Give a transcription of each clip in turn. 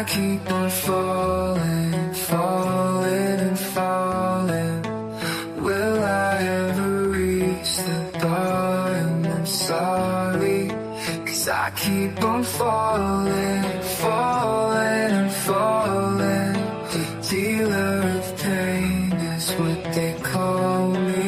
keep on falling, falling and falling. Will I ever reach the bottom? I'm sorry, 'cause I keep on falling, falling and falling. The dealer of pain is what they call me.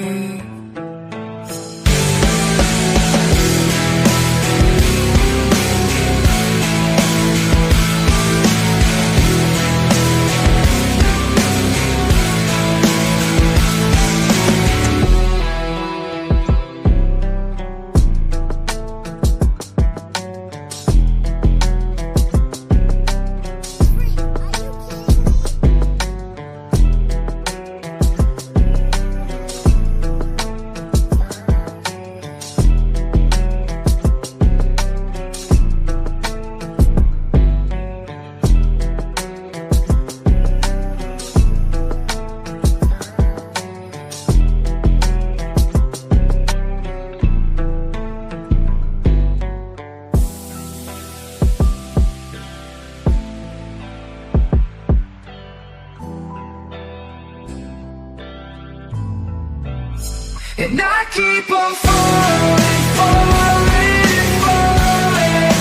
And I keep on falling, falling, falling.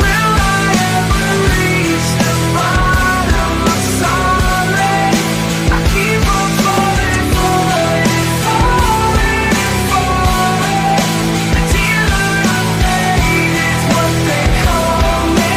Will I ever reach the bottom? I'm sorry. I keep on falling, falling, falling, falling. The dealer of pain is what they call me.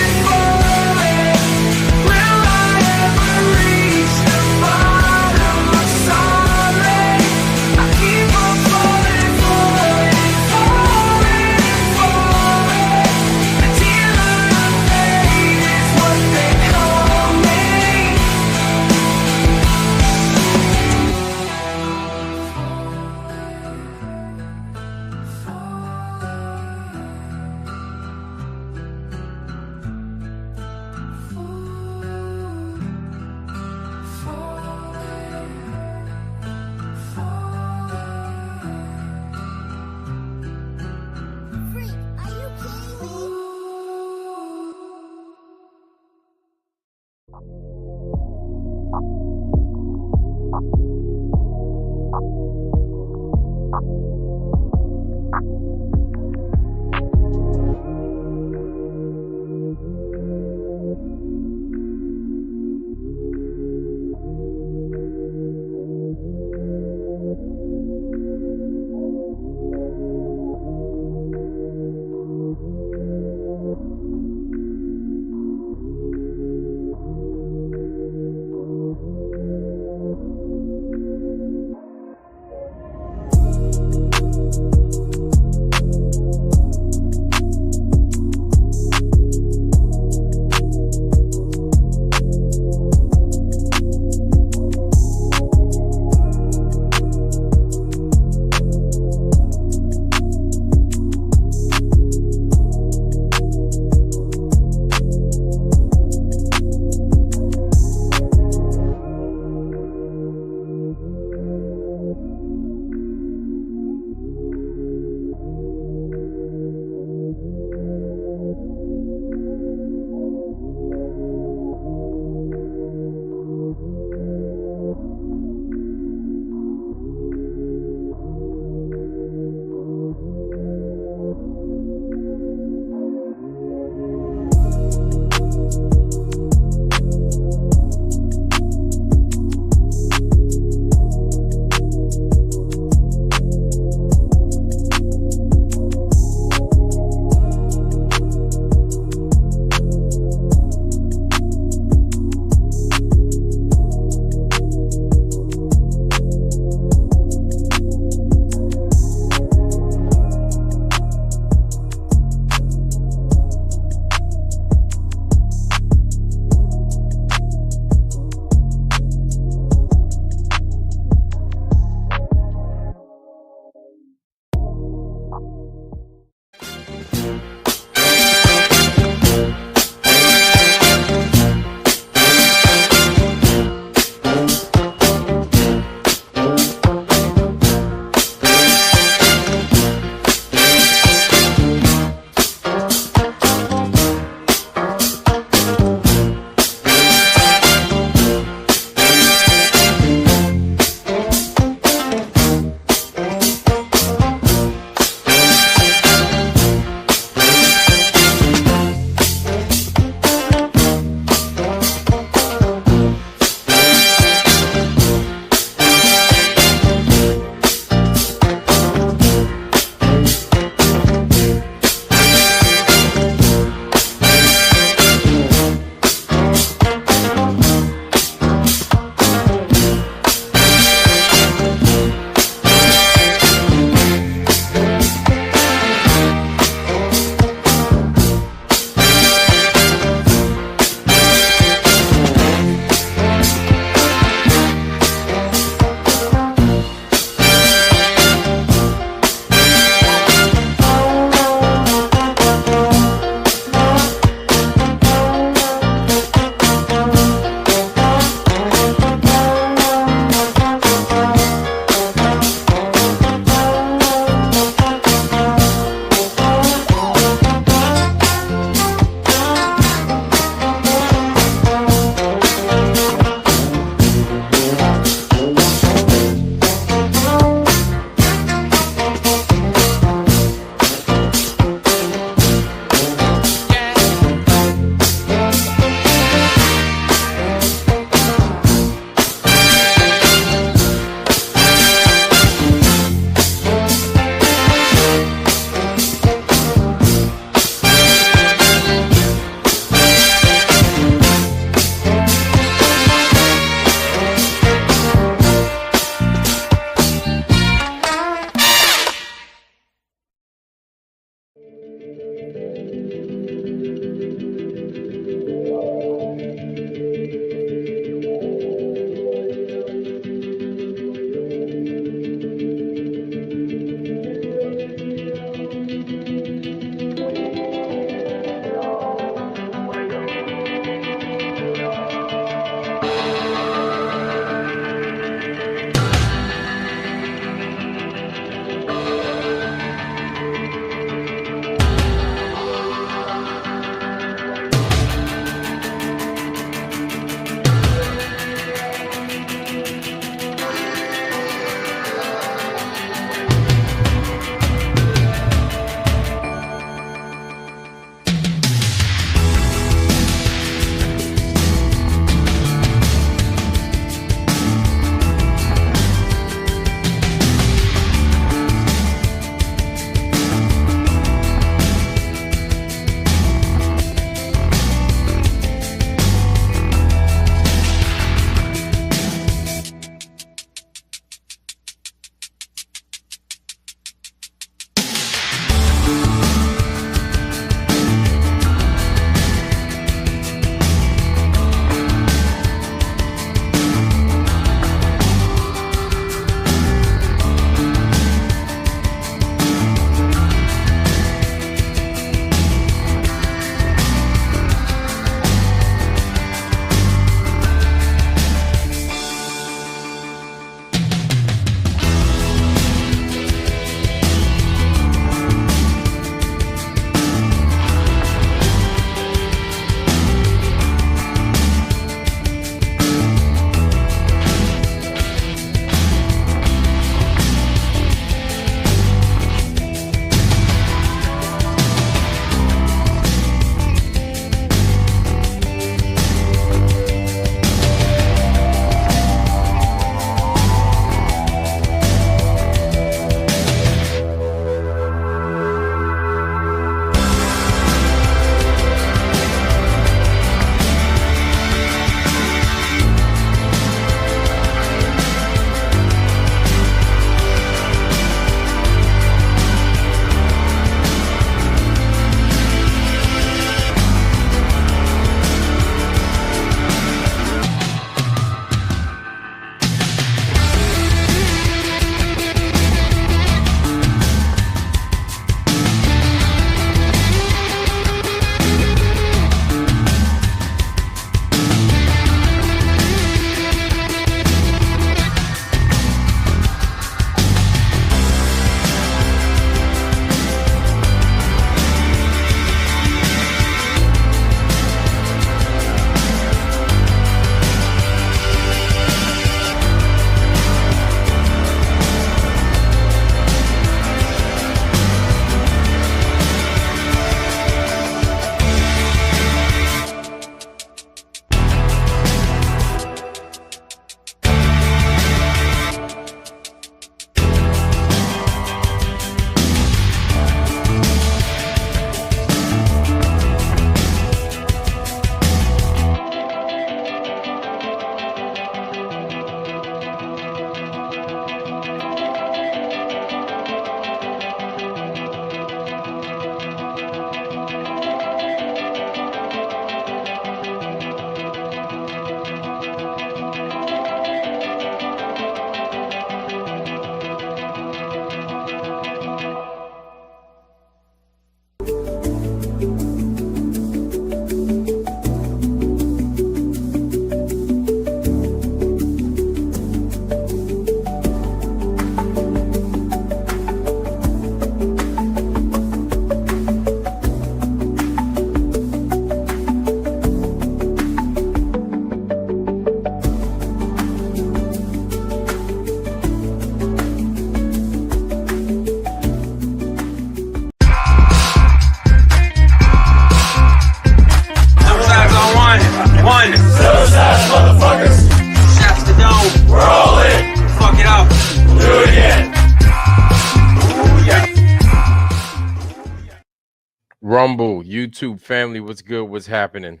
Rumble, YouTube family, what's good? What's happening?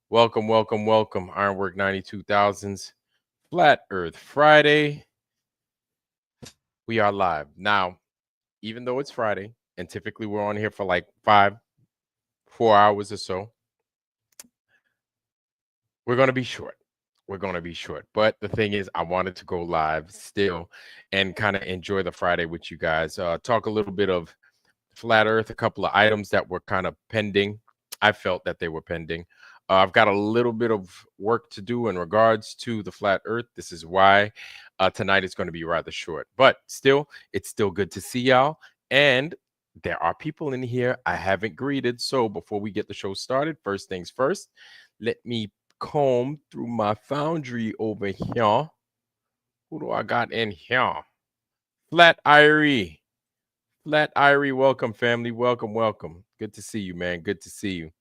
Welcome, welcome, welcome. Ironwork 92,000s, Flat Earth Friday. We are live. Now, even though it's Friday and typically we're on here for like 4 hours or so. We're going to be short. We're going to be short. But the thing is, I wanted to go live still and kind of enjoy the Friday with you guys. Talk a little bit of flat earth, a couple of items that were kind of pending. I felt that they were pending. I've got a little bit of work to do in regards to the flat earth. This is why tonight is going to be rather short, but still, it's still good to see y'all. And there are people in here I haven't greeted. So before we get the show started, first things first, let me comb through my foundry over here. Who do I got in here? Flat Irie. Flat Irie, welcome, family. Welcome, welcome. Good to see you, man. Good to see you.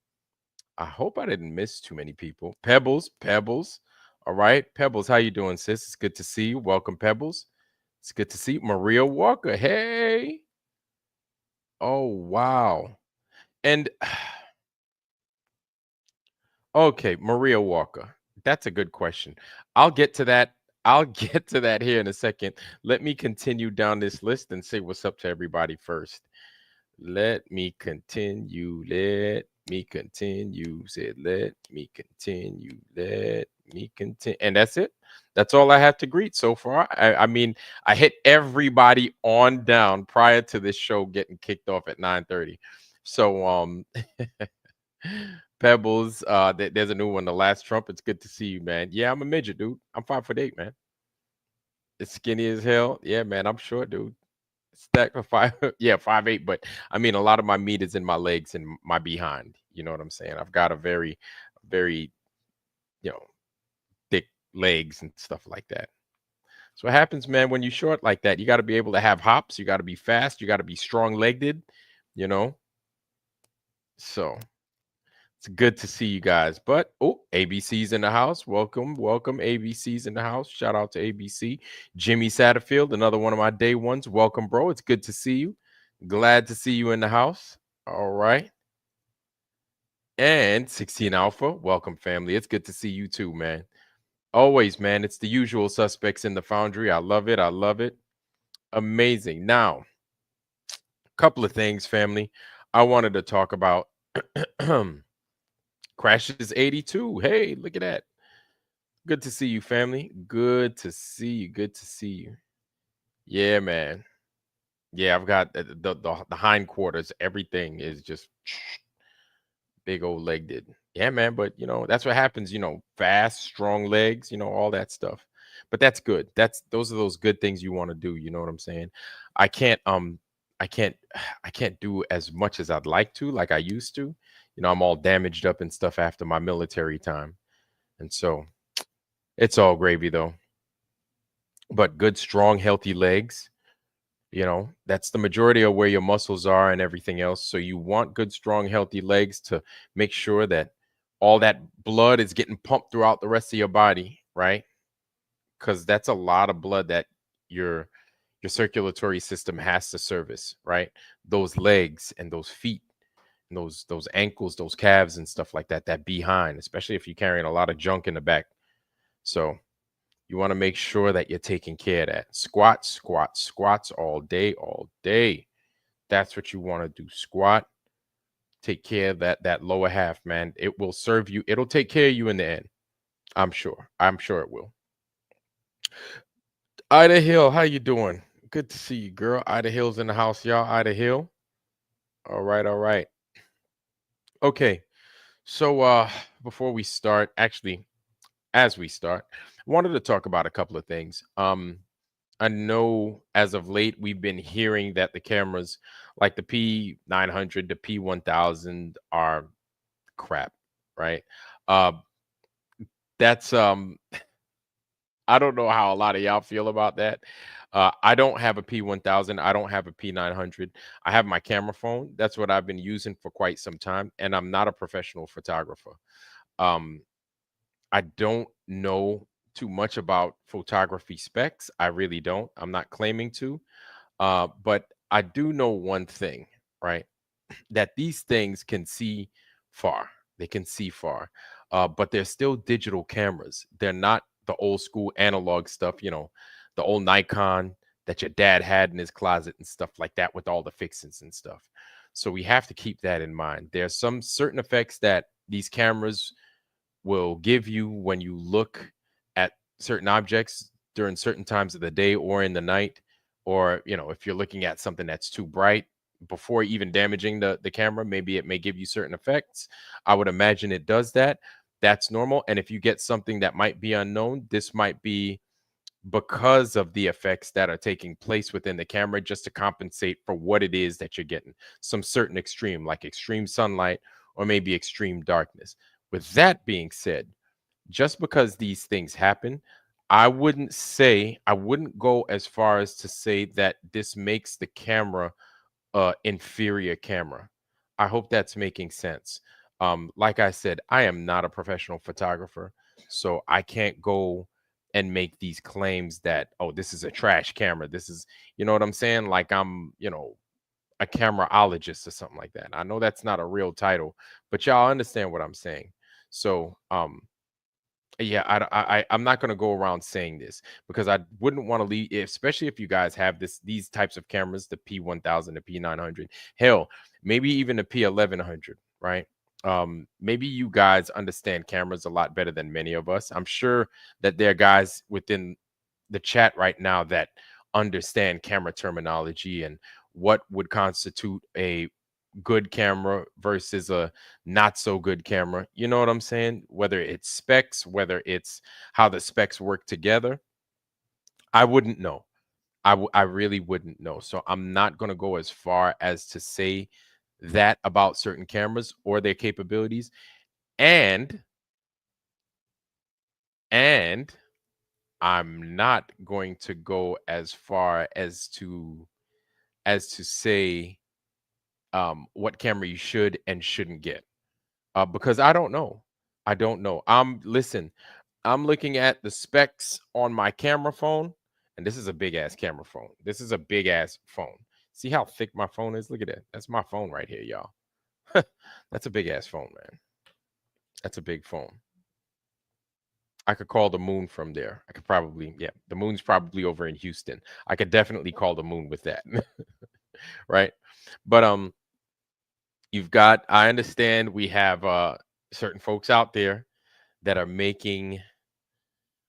I hope I didn't miss too many people. Pebbles, Pebbles. All right. Pebbles, how you doing, sis? It's good to see you. Welcome, Pebbles. It's good to see you. Maria Walker. Hey. Oh, wow. And okay, Maria Walker. That's a good question. I'll get to that. I'll get to that here in a second. Let me continue down this list and say what's up to everybody first. Let me continue. Let me continue. Said, let me continue. Let me continue. And that's it. That's all I have to greet so far. I mean, I hit everybody on down prior to this show getting kicked off at 9:30. So Pebbles, there's a new one, The Last Trump. It's good to see you, man. Yeah, I'm a midget, dude. I'm 5'8", man. It's skinny as hell. Yeah, man, I'm short, dude. Stack for five, yeah, 5'8". But I mean, a lot of my meat is in my legs and my behind. You know what I'm saying? I've got a very, you know, thick legs and stuff like that. So what happens, man, when you short like that? You got to be able to have hops. You got to be fast. You got to be strong-legged. You know. So it's good to see you guys. But oh, ABC's in the house. Welcome, welcome. ABC's in the house. Shout out to ABC. Jimmy Satterfield, another one of my day ones. Welcome, bro. It's good to see you. Glad to see you in the house. All right. And 16 Alpha, welcome, family. It's good to see you too, man. Always, man. It's the usual suspects in the foundry. I love it. I love it. Amazing. Now, a couple of things, family. I wanted to talk about Crashes 82. Hey, look at that. Good to see you, family. Good to see you. Good to see you. Yeah, man. Yeah, I've got the hindquarters. Everything is just big old leg did. Yeah, man. But that's what happens. Fast, strong legs. All that stuff. But that's good. Those are those good things you want to do. You know what I'm saying? I can't I can't I can't do as much as I'd like to, like I used to. I'm all damaged up and stuff after my military time, and so it's all gravy though. But good, strong, healthy legs. That's the majority of where your muscles are and everything else. So you want good, strong, healthy legs to make sure that all that blood is getting pumped throughout the rest of your body, right? Because that's a lot of blood that your circulatory system has to service, right? Those legs and those feet and those ankles, those calves and stuff like that, that behind, especially if you're carrying a lot of junk in the back. So you want to make sure that you're taking care of that. Squats, squats, squats all day, all day. That's what you want to do. Squat. Take care of that lower half, man. It will serve you. It'll take care of you in the end. I'm sure. I'm sure it will. Ida Hill, how you doing? Good to see you, girl. Ida Hill's in the house, y'all. Ida Hill. All right, all right. Okay. So before we start, actually, as we start, I wanted to talk about a couple of things. I know as of late we've been hearing that the cameras like the P900, the P1000 are crap, right? Uh that's I don't know how a lot of y'all feel about that. I don't have a P1000. I don't have a P900. I have my camera phone. That's what I've been using for quite some time, and I'm not a professional photographer. Um I don't know too much about photography specs. I really don't. I'm not claiming to. But I do know one thing, right? That these things can see far. They can see far. But they're still digital cameras. They're not the old school analog stuff, the old Nikon that your dad had in his closet and stuff like that with all the fixings and stuff. So we have to keep that in mind. There's some certain effects that these cameras will give you when you look at certain objects during certain times of the day or in the night, or if you're looking at something that's too bright before even damaging the camera, maybe it may give you certain effects. I would imagine it does that. That's normal. And if you get something that might be unknown, this might be because of the effects that are taking place within the camera, just to compensate for what it is that you're getting, some certain extreme, like extreme sunlight or maybe extreme darkness. With that being said, just because these things happen, I wouldn't go as far as to say that this makes the camera inferior camera. I hope that's making sense. Like I said, I am not a professional photographer, so I can't go and make these claims that, oh, this is a trash camera. This is, you know what I'm saying? Like I'm, a cameraologist or something like that. I know that's not a real title, but y'all understand what I'm saying. So, yeah, I'm not going to go around saying this because I wouldn't want to leave, especially if you guys have these types of cameras, the P1000, the P900, hell, maybe even the P1100, right? Maybe you guys understand cameras a lot better than many of us. I'm sure that there are guys within the chat right now that understand camera terminology and what would constitute a good camera versus a not so good camera. You know what I'm saying? Whether it's specs, whether it's how the specs work together, I wouldn't know. I really wouldn't know. So I'm not going to go as far as to say that about certain cameras or their capabilities. And and I'm not going to go as far as to say what camera you should and shouldn't get, because I don't know. I don't know. Listen, I'm looking at the specs on my camera phone, and this is a big ass camera phone. This is a big ass phone. See how thick my phone is? Look at that. That's my phone right here, y'all. That's a big ass phone, man. That's a big phone. I could call the moon from there. I could probably, yeah, the moon's probably over in Houston. I could definitely call the moon with that. Right? But I understand we have certain folks out there that are making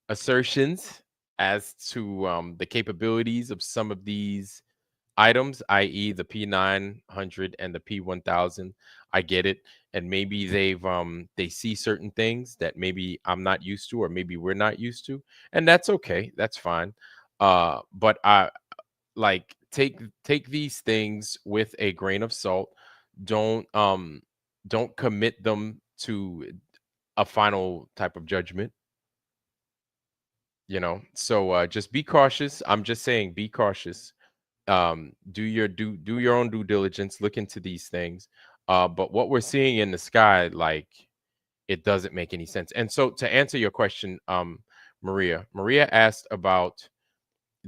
assertions as to the capabilities of some of these items, i.e., the P900 and the P1000. I get it, and maybe they see certain things that maybe I'm not used to, or maybe we're not used to, and that's okay. That's fine. But I like take these things with a grain of salt. Don't commit them to a final type of judgment, so just be cautious. I'm just saying, be cautious. Do your own due diligence, look into these things. But what we're seeing in the sky, like, it doesn't make any sense. And so, to answer your question, Maria asked about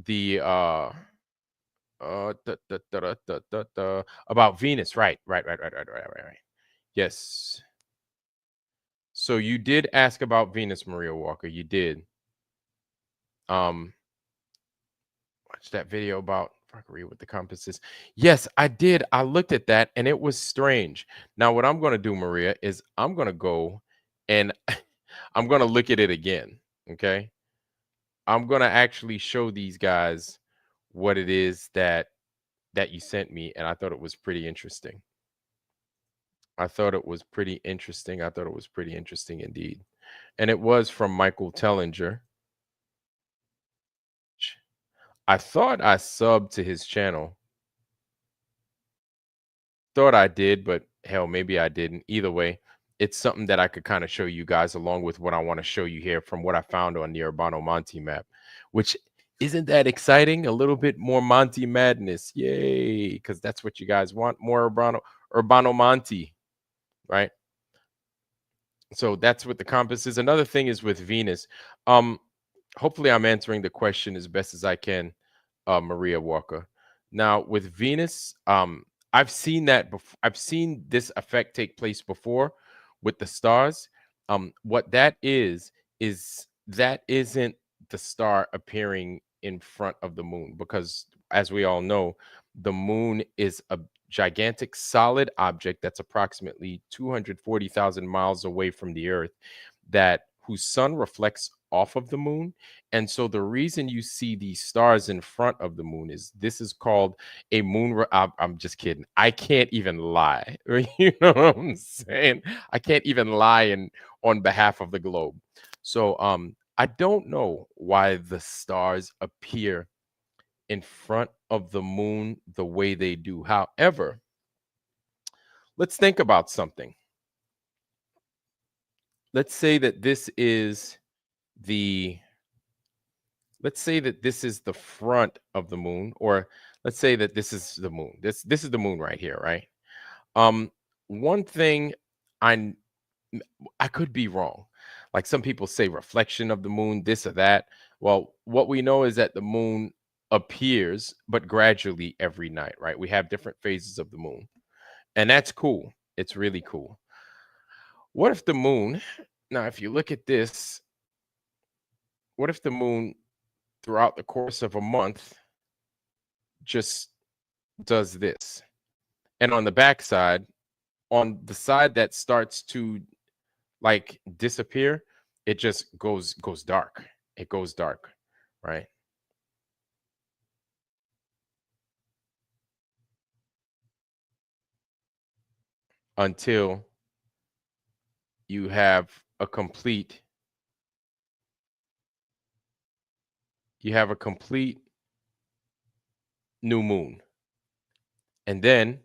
the about Venus. Right. Yes. So you did ask about Venus, Maria Walker. You did. Watch that video about fuckery with the compasses. Yes, I did. I looked at that and it was strange. Now, what I'm going to do, Maria, is I'm going to go and I'm going to look at it again. Okay. I'm going to actually show these guys what it is that you sent me. And I thought it was pretty interesting. I thought it was pretty interesting. I thought it was pretty interesting indeed. And it was from Michael Tellinger. I thought I subbed to his channel. Thought I did, but hell, maybe I didn't. Either way, it's something that I could kind of show you guys along with what I want to show you here from what I found on the Urbano Monty map, which isn't that exciting? A little bit more Monty madness. Yay, because that's what you guys want, more Urbano Monty, right? So that's what the compass is. Another thing is with Venus. Hopefully I'm answering the question as best as I can, Maria Walker. Now with Venus, I've seen that before. I've seen this effect take place before with the stars. What that is that isn't the star appearing in front of the moon because, as we all know, the moon is a gigantic solid object that's approximately 240,000 miles away from the Earth, that whose sun reflects off of the moon. And so the reason you see these stars in front of the moon is this is called a I'm just kidding. I can't even lie. You know what I'm saying? I can't even lie on behalf of the globe. So I don't know why the stars appear in front of the moon the way they do. However, let's think about something. Let's say that this is the let's say that this is the front of the moon, or let's say that this is the moon. This is the moon right here, right? Um One thing I n- I could be wrong. Like some people say reflection of the moon, this or that. Well, what we know is that the moon appears, but gradually every night, right? We have different phases of the moon, and that's cool. It's really cool. What if the moon, now, if you look at this, what if the moon throughout the course of a month just does this? And on the backside, on the side that starts to like disappear, it just goes dark. It goes dark, right? Until you have a complete you have a complete new moon. And then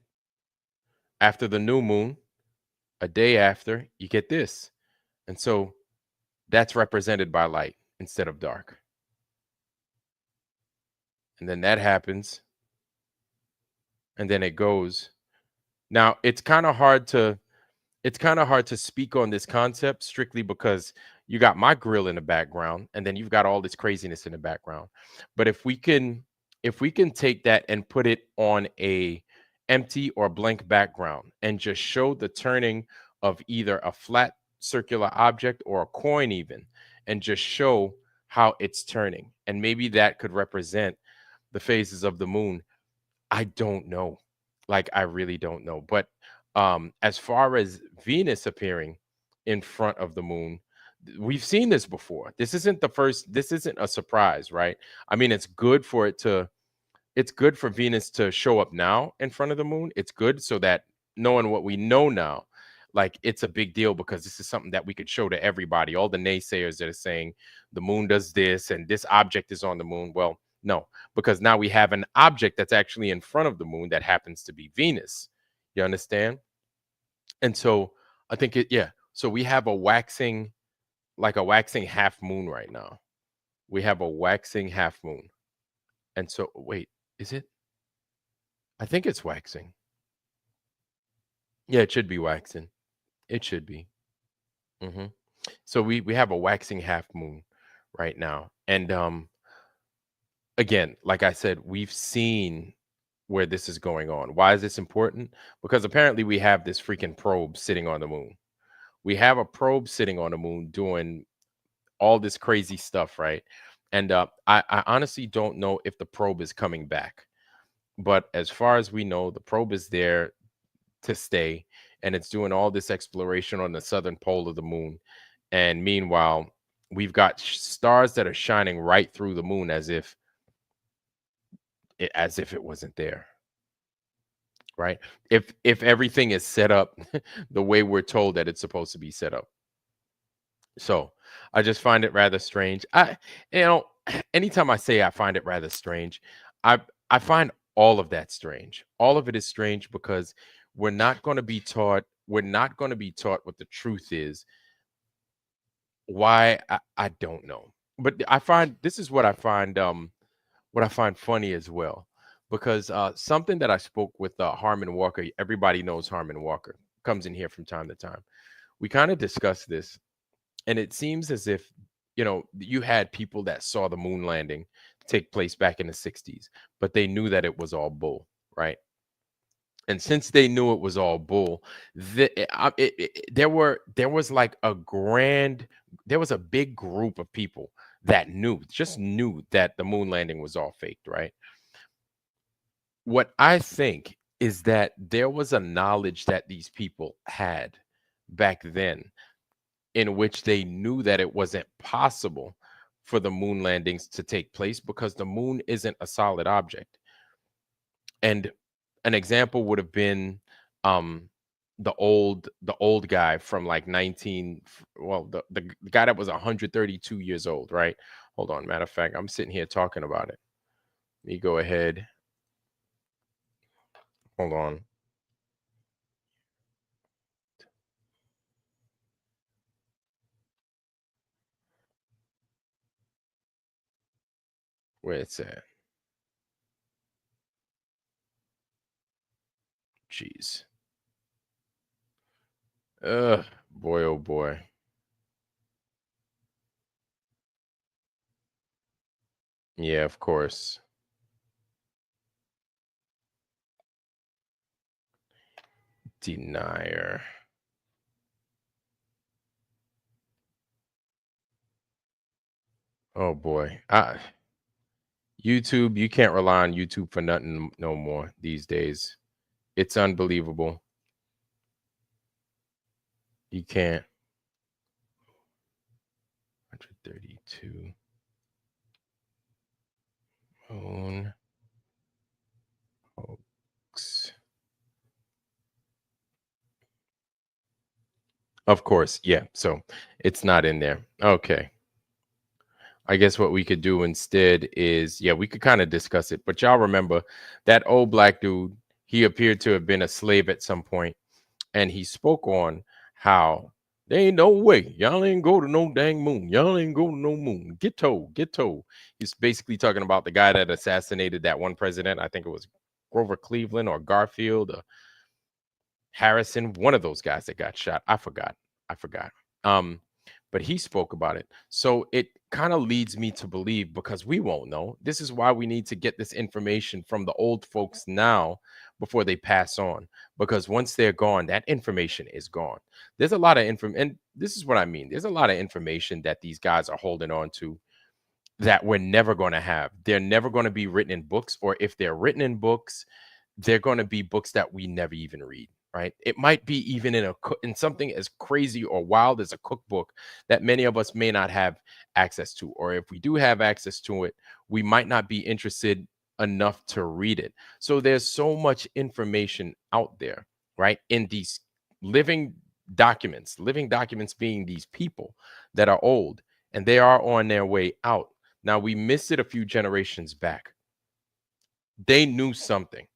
after the new moon, a day after, you get this. And so that's represented by light instead of dark. And then that happens, and then it goes. Now, it's kind of hard to speak on this concept strictly because you got my grill in the background and then you've got all this craziness in the background. But if we can take that and put it on a empty or blank background and just show the turning of either a flat circular object or a coin even, and just show how it's turning, and maybe that could represent the phases of the moon. I don't know. Like, I really don't know. But as far as Venus appearing in front of the moon, we've seen this before. This isn't a surprise, right? I mean, it's good for Venus to show up now in front of the moon. It's good so that, knowing what we know now, like, it's a big deal because this is something that we could show to everybody. All the naysayers that are saying the moon does this and this object is on the moon. Well, no, because now we have an object that's actually in front of the moon that happens to be Venus. You understand? And so I think yeah. So we have a waxing half moon right now. We have a waxing half moon. And so, wait, is it? I think it's waxing. Yeah, it should be waxing. It should be. hmm So we have a waxing half moon right now. And again, like I said, we've seen where this is going on. Why is this important? Because apparently we have this freaking probe sitting on the moon. We have a probe sitting on the moon doing all this crazy stuff, right? And I honestly don't know if the probe is coming back. But as far as we know, the probe is there to stay, and it's doing all this exploration on the southern pole of the moon. And meanwhile, we've got stars that are shining right through the moon as if it wasn't there, right? If everything is set up the way we're told that it's supposed to be set up. So I just find it rather strange. You know, anytime I say I find it rather strange, I I find all of that strange. All of it is strange because we're not going to be taught what the truth is. Why? I don't know. But I find this is what I find funny as well. Because something that I spoke with Harmon Walker, everybody knows Harmon Walker, comes in here from time to time. We kind of discussed this, and it seems as if, you had people that saw the moon landing take place back in the 60s, but they knew that it was all bull, right? And since they knew it was all bull, there was like there was a big group of people that knew, just knew that the moon landing was all faked, right? What I think is that there was a knowledge that these people had back then in which they knew that it wasn't possible for the moon landings to take place because the moon isn't a solid object. And an example would have been um the old guy from like 19, well, the guy that was 132 years old, right? Hold on, matter of fact, I'm sitting here talking about it. Let me go ahead. Hold on. Where it's at. Jeez. Boy, oh boy. Yeah, of course. Denier. Oh boy. YouTube, you can't rely on YouTube for nothing no more these days. It's unbelievable. You can't. 132 moon hoax. Of course, yeah. So it's not in there. Okay. I guess what we could do instead is, yeah, we could kind of discuss it. But y'all remember that old black dude, he appeared to have been a slave at some point, and he spoke on how there ain't no way y'all ain't go to no dang moon. Y'all ain't go to no moon. Get told, get told. He's basically talking about the guy that assassinated that one president. I think it was Grover Cleveland or Garfield or Harrison, one of those guys that got shot. I forgot. I forgot. Um, but he spoke about it. So it kind of leads me to believe, because we won't know. This is why we need to get this information from the old folks now before they pass on. Because once they're gone, that information is gone. There's a lot of information, and this is what I mean. There's a lot of information that these guys are holding on to that we're never going to have. They're never going to be written in books, or if they're written in books, they're going to be books that we never even read, right? It might be even in something as crazy or wild as a cookbook that many of us may not have access to, or if we do have access to it, we might not be interested enough to read it. So there's so much information out there, right? In these living living documents being these people that are old, and they are on their way out. Now, we missed it a few generations back. They knew something.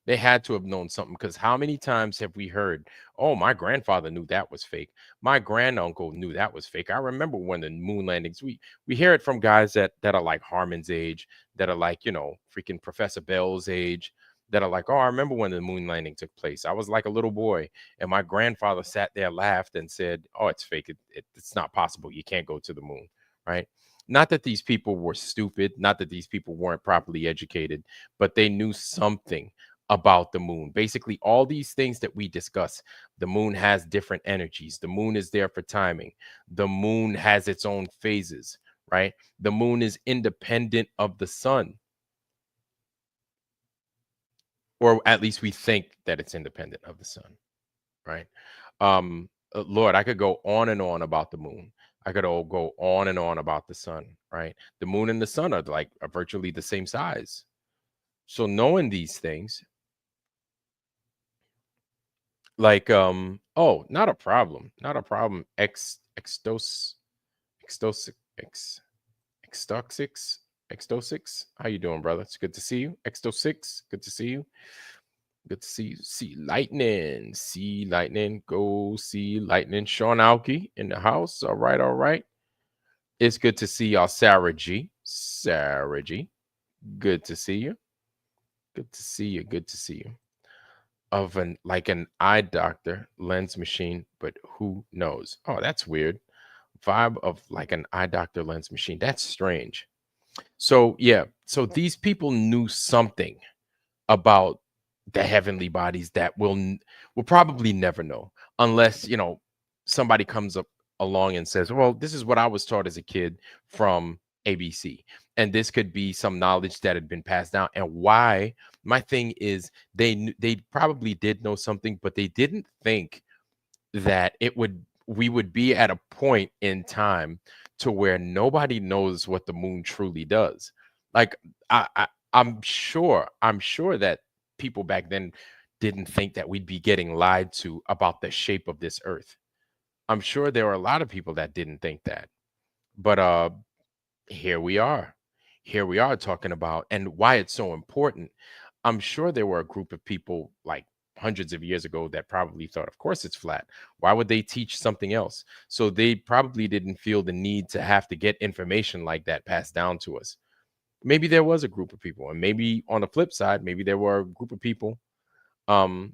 They had to have known something, because how many times have we heard, "Oh, my grandfather knew that was fake. My granduncle knew that was fake." I remember when the moon landings. We hear it from guys that are like Harmon's age, that are like, freaking Professor Bell's age, that are like, "Oh, I remember when the moon landing took place. I was like a little boy, and my grandfather sat there, laughed, and said, 'Oh, it's fake. It's not possible. You can't go to the moon.'" Right? Not that these people were stupid, not that these people weren't properly educated, but they knew something about the moon. Basically, all these things that we discuss, the moon has different energies. The moon is there for timing. The moon has its own phases, right? The moon is independent of the sun, or at least we think that it's independent of the sun, right? Lord, I could go on and on about the moon. I could all go on and on about the sun, right? The moon and the sun are virtually the same size. So knowing these things, like, oh, not a problem. Not a problem. Extos ex extoxix extosix. How you doing, brother? It's good to see you. Extosix, good to see you. Good to see you. See lightning. See lightning. Go see lightning. Sean Alki in the house. All right, all right. It's good to see y'all. Sarah G. Sarah G. Good to see you. Good to see you. Good to see you. Of an eye doctor lens machine, but who knows? Oh, that's weird. Vibe of like an eye doctor lens machine. That's strange. So yeah, so these people knew something about the heavenly bodies that will probably never know, unless somebody comes up along and says, "Well, this is what I was taught as a kid from." ABC. And this could be some knowledge that had been passed down. And why? My thing is they probably did know something, but they didn't think that we would be at a point in time to where nobody knows what the moon truly does. Like I'm sure that people back then didn't think that we'd be getting lied to about the shape of this earth. I'm sure there were a lot of people that didn't think that. But here we are. Here we are talking about and why it's so important. I'm sure there were a group of people like hundreds of years ago that probably thought, of course it's flat. Why would they teach something else? So they probably didn't feel the need to have to get information like that passed down to us. Maybe there was a group of people, and maybe on the flip side, maybe there were a group of people, um,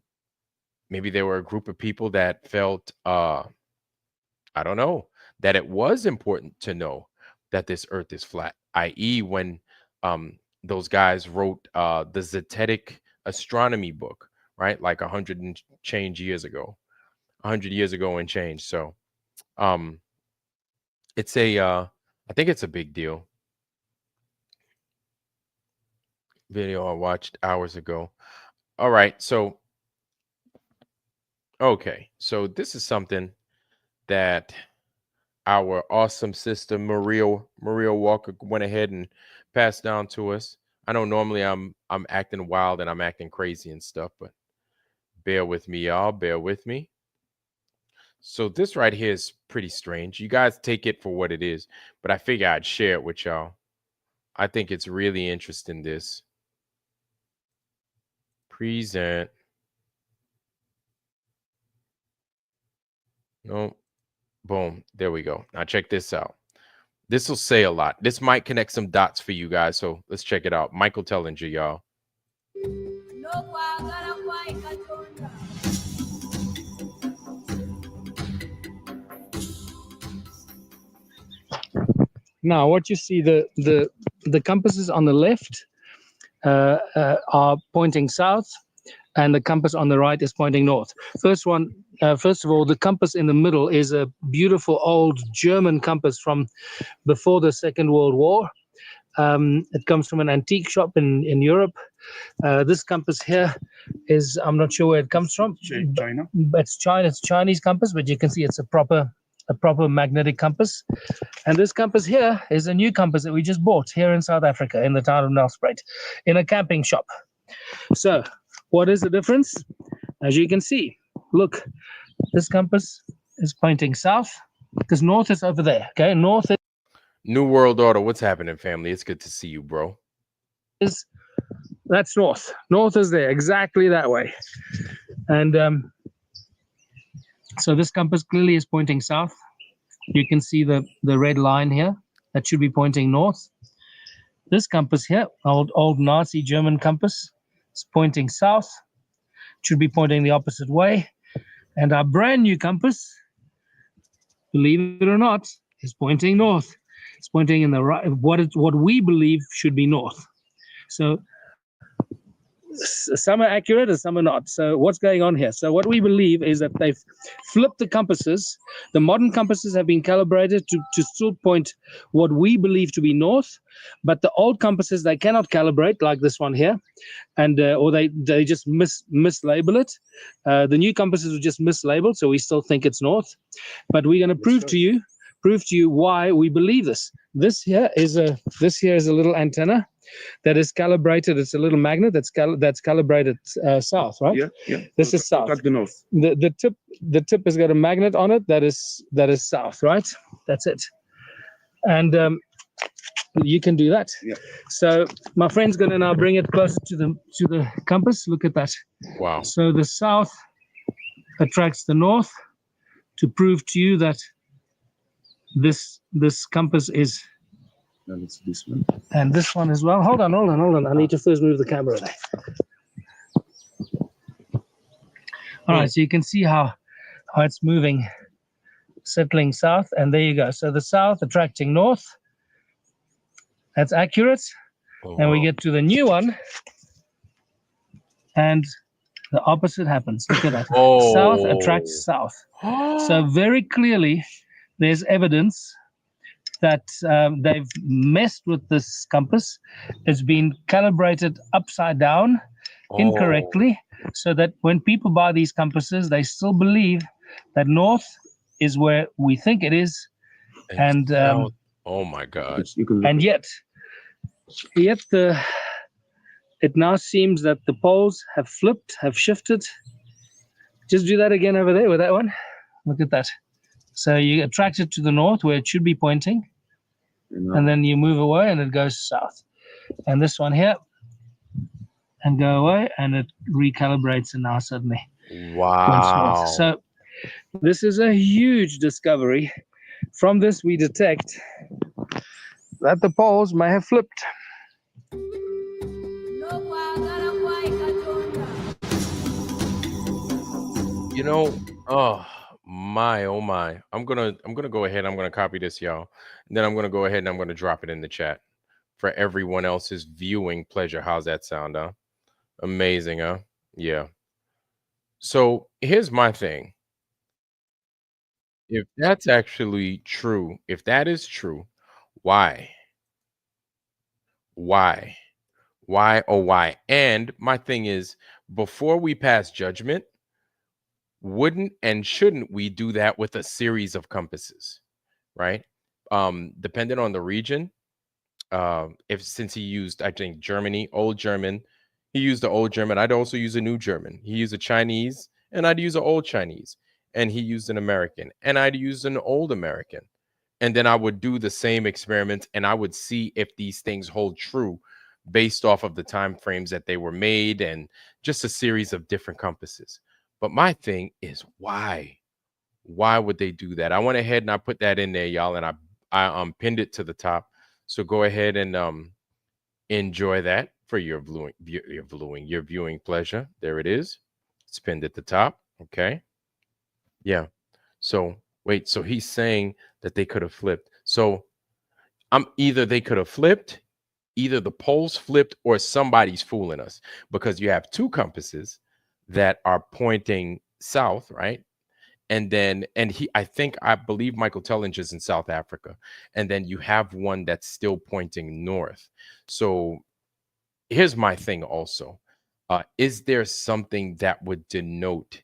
maybe there were a group of people that felt I don't know, that it was important to know that this earth is flat, i.e., when those guys wrote the Zetetic astronomy book, right? Like 100 and change years ago, 100 years ago and change. So um, it's I think it's a big deal. Video I watched hours ago. All right. So, okay. So this is something that our awesome sister Maria Walker went ahead and passed down to us. I know normally I'm acting wild and I'm acting crazy and stuff, but bear with me, y'all. Bear with me. So this right here is pretty strange. You guys take it for what it is, but I figure I'd share it with y'all. I think it's really interesting. This present. No, boom. There we go. Now check this out. This will say a lot. This might connect some dots for you guys. So let's check it out. Michael Tellinger, y'all. Now, what you see, the compasses on the left are pointing south, and the compass on the right is pointing north. First of all, the compass in the middle is a beautiful old German compass from before the Second World War. It comes from an antique shop in Europe. This compass here is, I'm not sure where it comes from. China. It's China. It's Chinese compass, but you can see it's a proper magnetic compass. And this compass here is a new compass that we just bought here in South Africa in the town of Nelspruit in a camping shop. So what is the difference? As you can see, look, this compass is pointing south because north is over there. Okay, north New World Order. What's happening, family? It's good to see you, bro. That's north. North is there, exactly that way. And so this compass clearly is pointing south. You can see the red line here. That should be pointing north. This compass here, old Nazi German compass, is pointing south. Should be pointing the opposite way. And our brand new compass, believe it or not, is pointing north. It's pointing in the right, what we believe should be north. So some are accurate and some are not. So what's going on here? So what we believe is that they've flipped the compasses. The modern compasses have been calibrated to still point what we believe to be north, but the old compasses they cannot calibrate, like this one here, and or they just mislabel it. The new compasses are just mislabeled, so we still think it's north. But we're going to prove to you why we believe this. This here is a little antenna that is calibrated. It's a little magnet that's calibrated south, right? Yeah. This is south. Cut the north. The tip has got a magnet on it that is south, right? That's it. And you can do that. Yeah. So my friend's going to now bring it closer to the compass. Look at that. Wow. So the south attracts the north to prove to you that this compass is. And it's this one. And this one as well. Hold on. I need to first move the camera there. All right, so you can see how it's moving, settling south, and there you go. So the south attracting north. That's accurate. Oh, And we wow. get to the new one, and the opposite happens. Look at that. Oh. South attracts south. So very clearly, there's evidence that they've messed with this compass. It's been calibrated upside down incorrectly, so that when people buy these compasses, they still believe that north is where we think it is, and oh my God. You can look and yet it now seems that the poles have flipped, have shifted. Just do that again over there with that one. Look at that. So you attract it to the north where it should be pointing, and then you move away and it goes south. And this one here, and go away, and it recalibrates, and now suddenly points Wow. north. So this is a huge discovery. From this, we detect that the poles may have flipped. You know, oh my. I'm gonna go ahead. I'm gonna copy this, y'all. And then I'm gonna go ahead and I'm gonna drop it in the chat for everyone else's viewing pleasure. How's that sound, huh? Amazing, huh? Yeah. So here's my thing. If that's actually true, if that is true, why? Why? Why? Oh, why? And my thing is, before we pass judgment, wouldn't and shouldn't we do that with a series of compasses, right? Depending on the region, if since he used, I think, Germany, old German, he used the old German. I'd also use a new German. He used a Chinese, and I'd use an old Chinese. And he used an American, and I'd use an old American. And then I would do the same experiments, and I would see if these things hold true based off of the time frames that they were made, and just a series of different compasses. But my thing is, why? Why would they do that? I went ahead and I put that in there, y'all, and I pinned it to the top. So go ahead and enjoy that for your viewing pleasure. There it is. It's pinned at the top. Okay. Yeah. So wait, so he's saying that they could have flipped. So either they could have flipped, either the poles flipped, or somebody's fooling us, because you have two compasses that are pointing south, right? And then I believe Michael Tellinger's in South Africa, and then you have one that's still pointing north. So here's my thing also. Is there something that would denote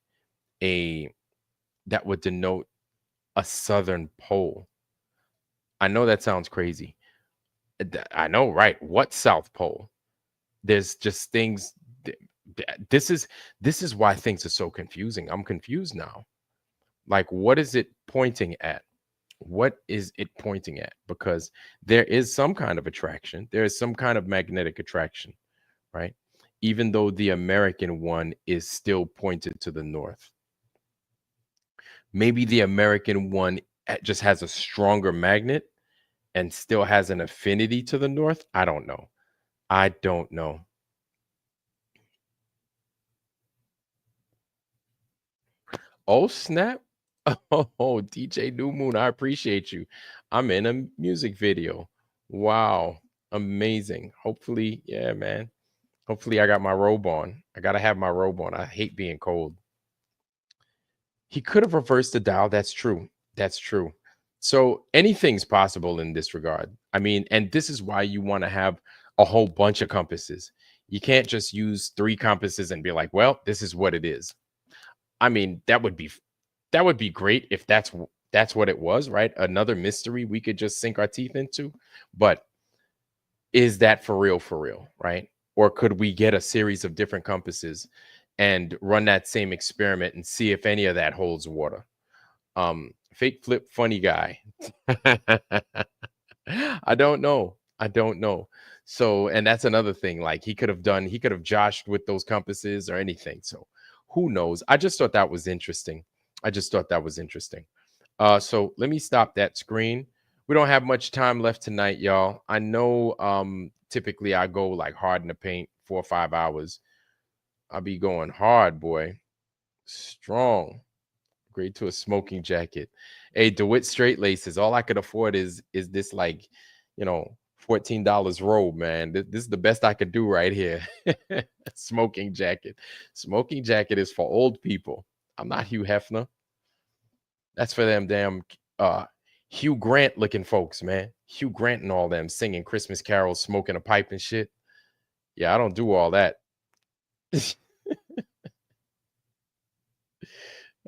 a southern pole? I know that sounds crazy. I know, right? What South Pole? There's just things. This is why things are so confusing. I'm confused now. Like, what is it pointing at? What is it pointing at? Because there is some kind of attraction. There is some kind of magnetic attraction, right? Even though the American one is still pointed to the north. Maybe the American one just has a stronger magnet and still has an affinity to the north. I don't know. I don't know. Oh, snap. Oh, DJ New Moon, I appreciate you. I'm in a music video. Wow. Amazing. Hopefully, yeah, man. Hopefully I got my robe on. I got to have my robe on. I hate being cold. He could have reversed the dial. That's true. That's true. So anything's possible in this regard. I mean, and this is why you want to have a whole bunch of compasses. You can't just use 3 compasses and be like, well, this is what it is. I mean, that would be great if that's what it was, right? Another mystery we could just sink our teeth into. But is that for real, right? Or could we get a series of different compasses and run that same experiment and see if any of that holds water? Fake flip funny guy. I don't know. So, and that's another thing. Like he could have joshed with those compasses or anything. So who knows? I just thought that was interesting. So let me stop that screen. We don't have much time left tonight, y'all. I know typically I go like hard in the paint 4 or 5 hours. I'll be going hard, boy. Strong. Grade to a smoking jacket. Hey, DeWitt straight laces. All I could afford is this, like, $14 robe, man. This is the best I could do right here. Smoking jacket. Smoking jacket is for old people. I'm not Hugh Hefner. That's for them damn Hugh Grant looking folks, man. Hugh Grant and all them singing Christmas carols, smoking a pipe and shit. Yeah, I don't do all that.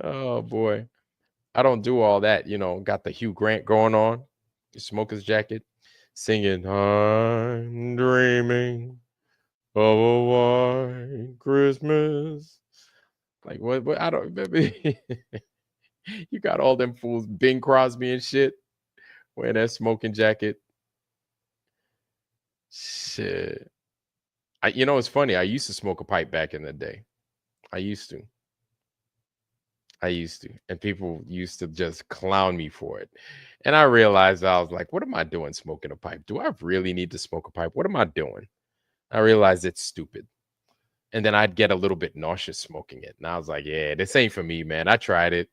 Oh boy. I don't do all that, you know, got the Hugh Grant going on, the smoker's jacket, singing, I'm dreaming of a white Christmas. Like what I don't remember. You got all them fools, Bing Crosby and shit, wearing that smoking jacket. Shit. You know, it's funny. I used to smoke a pipe back in the day. I used to. And people used to just clown me for it. And I realized I was like, what am I doing smoking a pipe? Do I really need to smoke a pipe? What am I doing? I realized it's stupid. And then I'd get a little bit nauseous smoking it. And I was like, yeah, this ain't for me, man. I tried it.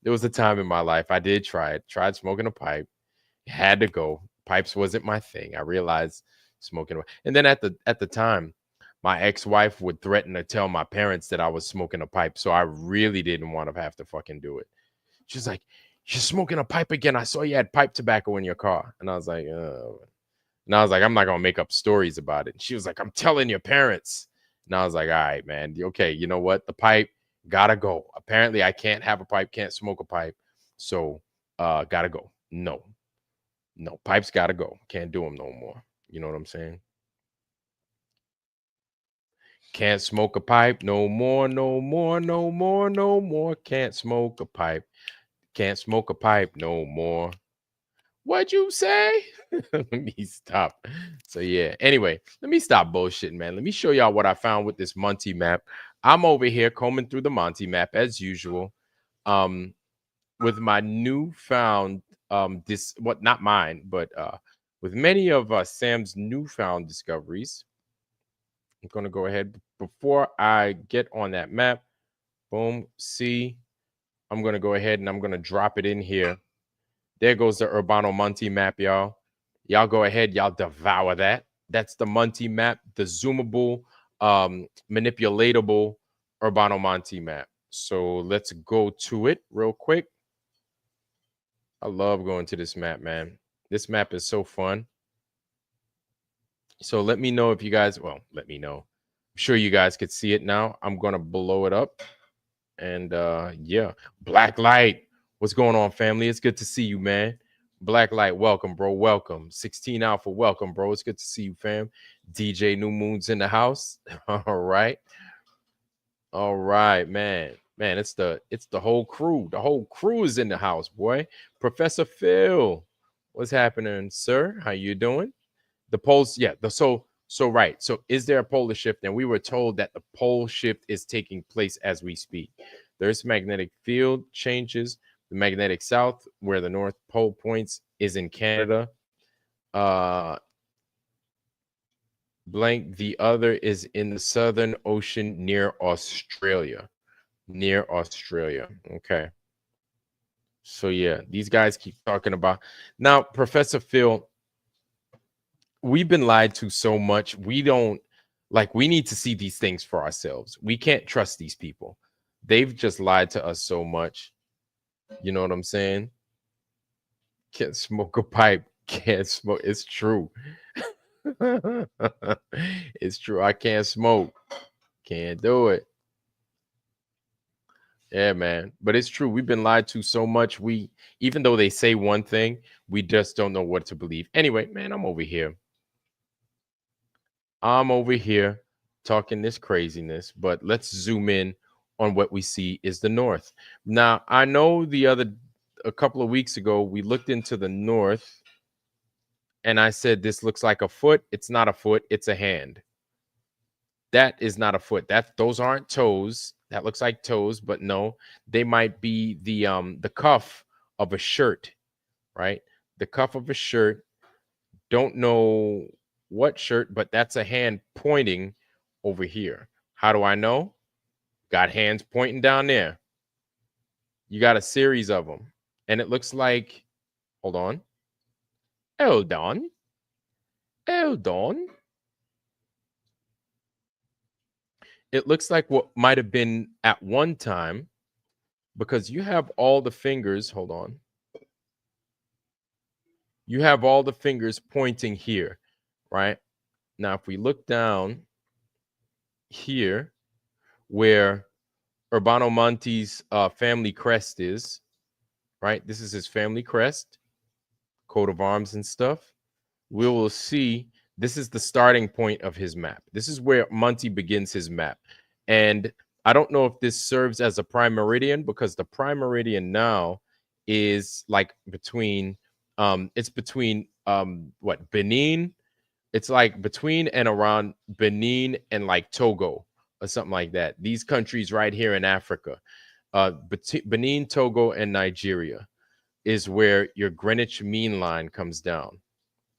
There was a time in my life I did try it, tried smoking a pipe, had to go. Pipes wasn't my thing. I realized smoking. And then at the time, my ex-wife would threaten to tell my parents that I was smoking a pipe. So I really didn't want to have to fucking do it. She's like, you're smoking a pipe again. I saw you had pipe tobacco in your car. And I was like, oh. And I was like, I'm not going to make up stories about it. And she was like, I'm telling your parents. And I was like, all right, man. Okay, you know what? The pipe gotta go. Apparently, I can't have a pipe, can't smoke a pipe. So gotta go. No, pipes gotta go. Can't do them no more. You know what I'm saying? Can't smoke a pipe no more, no more, no more, no more. Can't smoke a pipe. Can't smoke a pipe no more. What'd you say? Let me stop. So yeah. Anyway, let me stop bullshitting, man. Let me show y'all what I found with this Monty map. I'm over here combing through the Monty map as usual. With my newfound not mine, but with many of Sam's newfound discoveries. I'm gonna go ahead before I get on that map. Boom. See, I'm gonna go ahead and I'm gonna drop it in here. There goes the Urbano Monty map, y'all. Y'all go ahead, y'all devour that. That's the Monty map, the zoomable, manipulatable Urbano Monty map. So let's go to it real quick. I love going to this map, man. This map is so fun. So let me know if you guys, let me know. I'm sure you guys could see it now. I'm going to blow it up. And yeah, Black Light. What's going on, family? It's good to see you, man. Black Light, welcome, bro. Welcome. 16 Alpha, welcome, bro. It's good to see you, fam. DJ New Moon's in the house. All right. All right, man. Man, it's the whole crew. The whole crew is in the house, boy. Professor Phil. What's happening, sir? How you doing? The poles, yeah. So right. So is there a polar shift? And we were told that the pole shift is taking place as we speak. There's magnetic field changes. The magnetic south, where the North Pole points, is in Canada. Blank, the other is in the Southern Ocean near Australia. Okay. So yeah, these guys keep talking about. Now, Professor Phil, we've been lied to so much. We need to see these things for ourselves. We can't trust these people. They've just lied to us so much. You know what I'm saying? Can't smoke a pipe. Can't smoke. It's true. It's true. I can't smoke. Can't do it. Yeah, man. But it's true. We've been lied to so much. Even though they say one thing, we just don't know what to believe. Anyway, man, I'm over here talking this craziness, but let's zoom in on what we see is the north. Now, I know a couple of weeks ago, we looked into the north and I said, this looks like a foot. It's not a foot. It's a hand. That is not a foot. Those aren't toes. That looks like toes, but no, they might be the cuff of a shirt, right? The cuff of a shirt. Don't know what shirt, but that's a hand pointing over here. How do I know? Got hands pointing down there. You got a series of them. And it looks like, hold on. Hold on. It looks like what might have been at one time, because you have all the fingers. Hold on. you have all the fingers pointing here, right? Now, if we look down here where Urbano Monty's family crest is, right? This is his family crest, coat of arms and stuff. We will see this is the starting point of his map. This is where Monty begins his map. And I don't know if this serves as a prime meridian, because the prime meridian now is like between it's between what, Benin, it's like between and around Benin and like Togo or something like that. These countries right here in Africa, Benin, Togo, and Nigeria is where your Greenwich Mean Line comes down,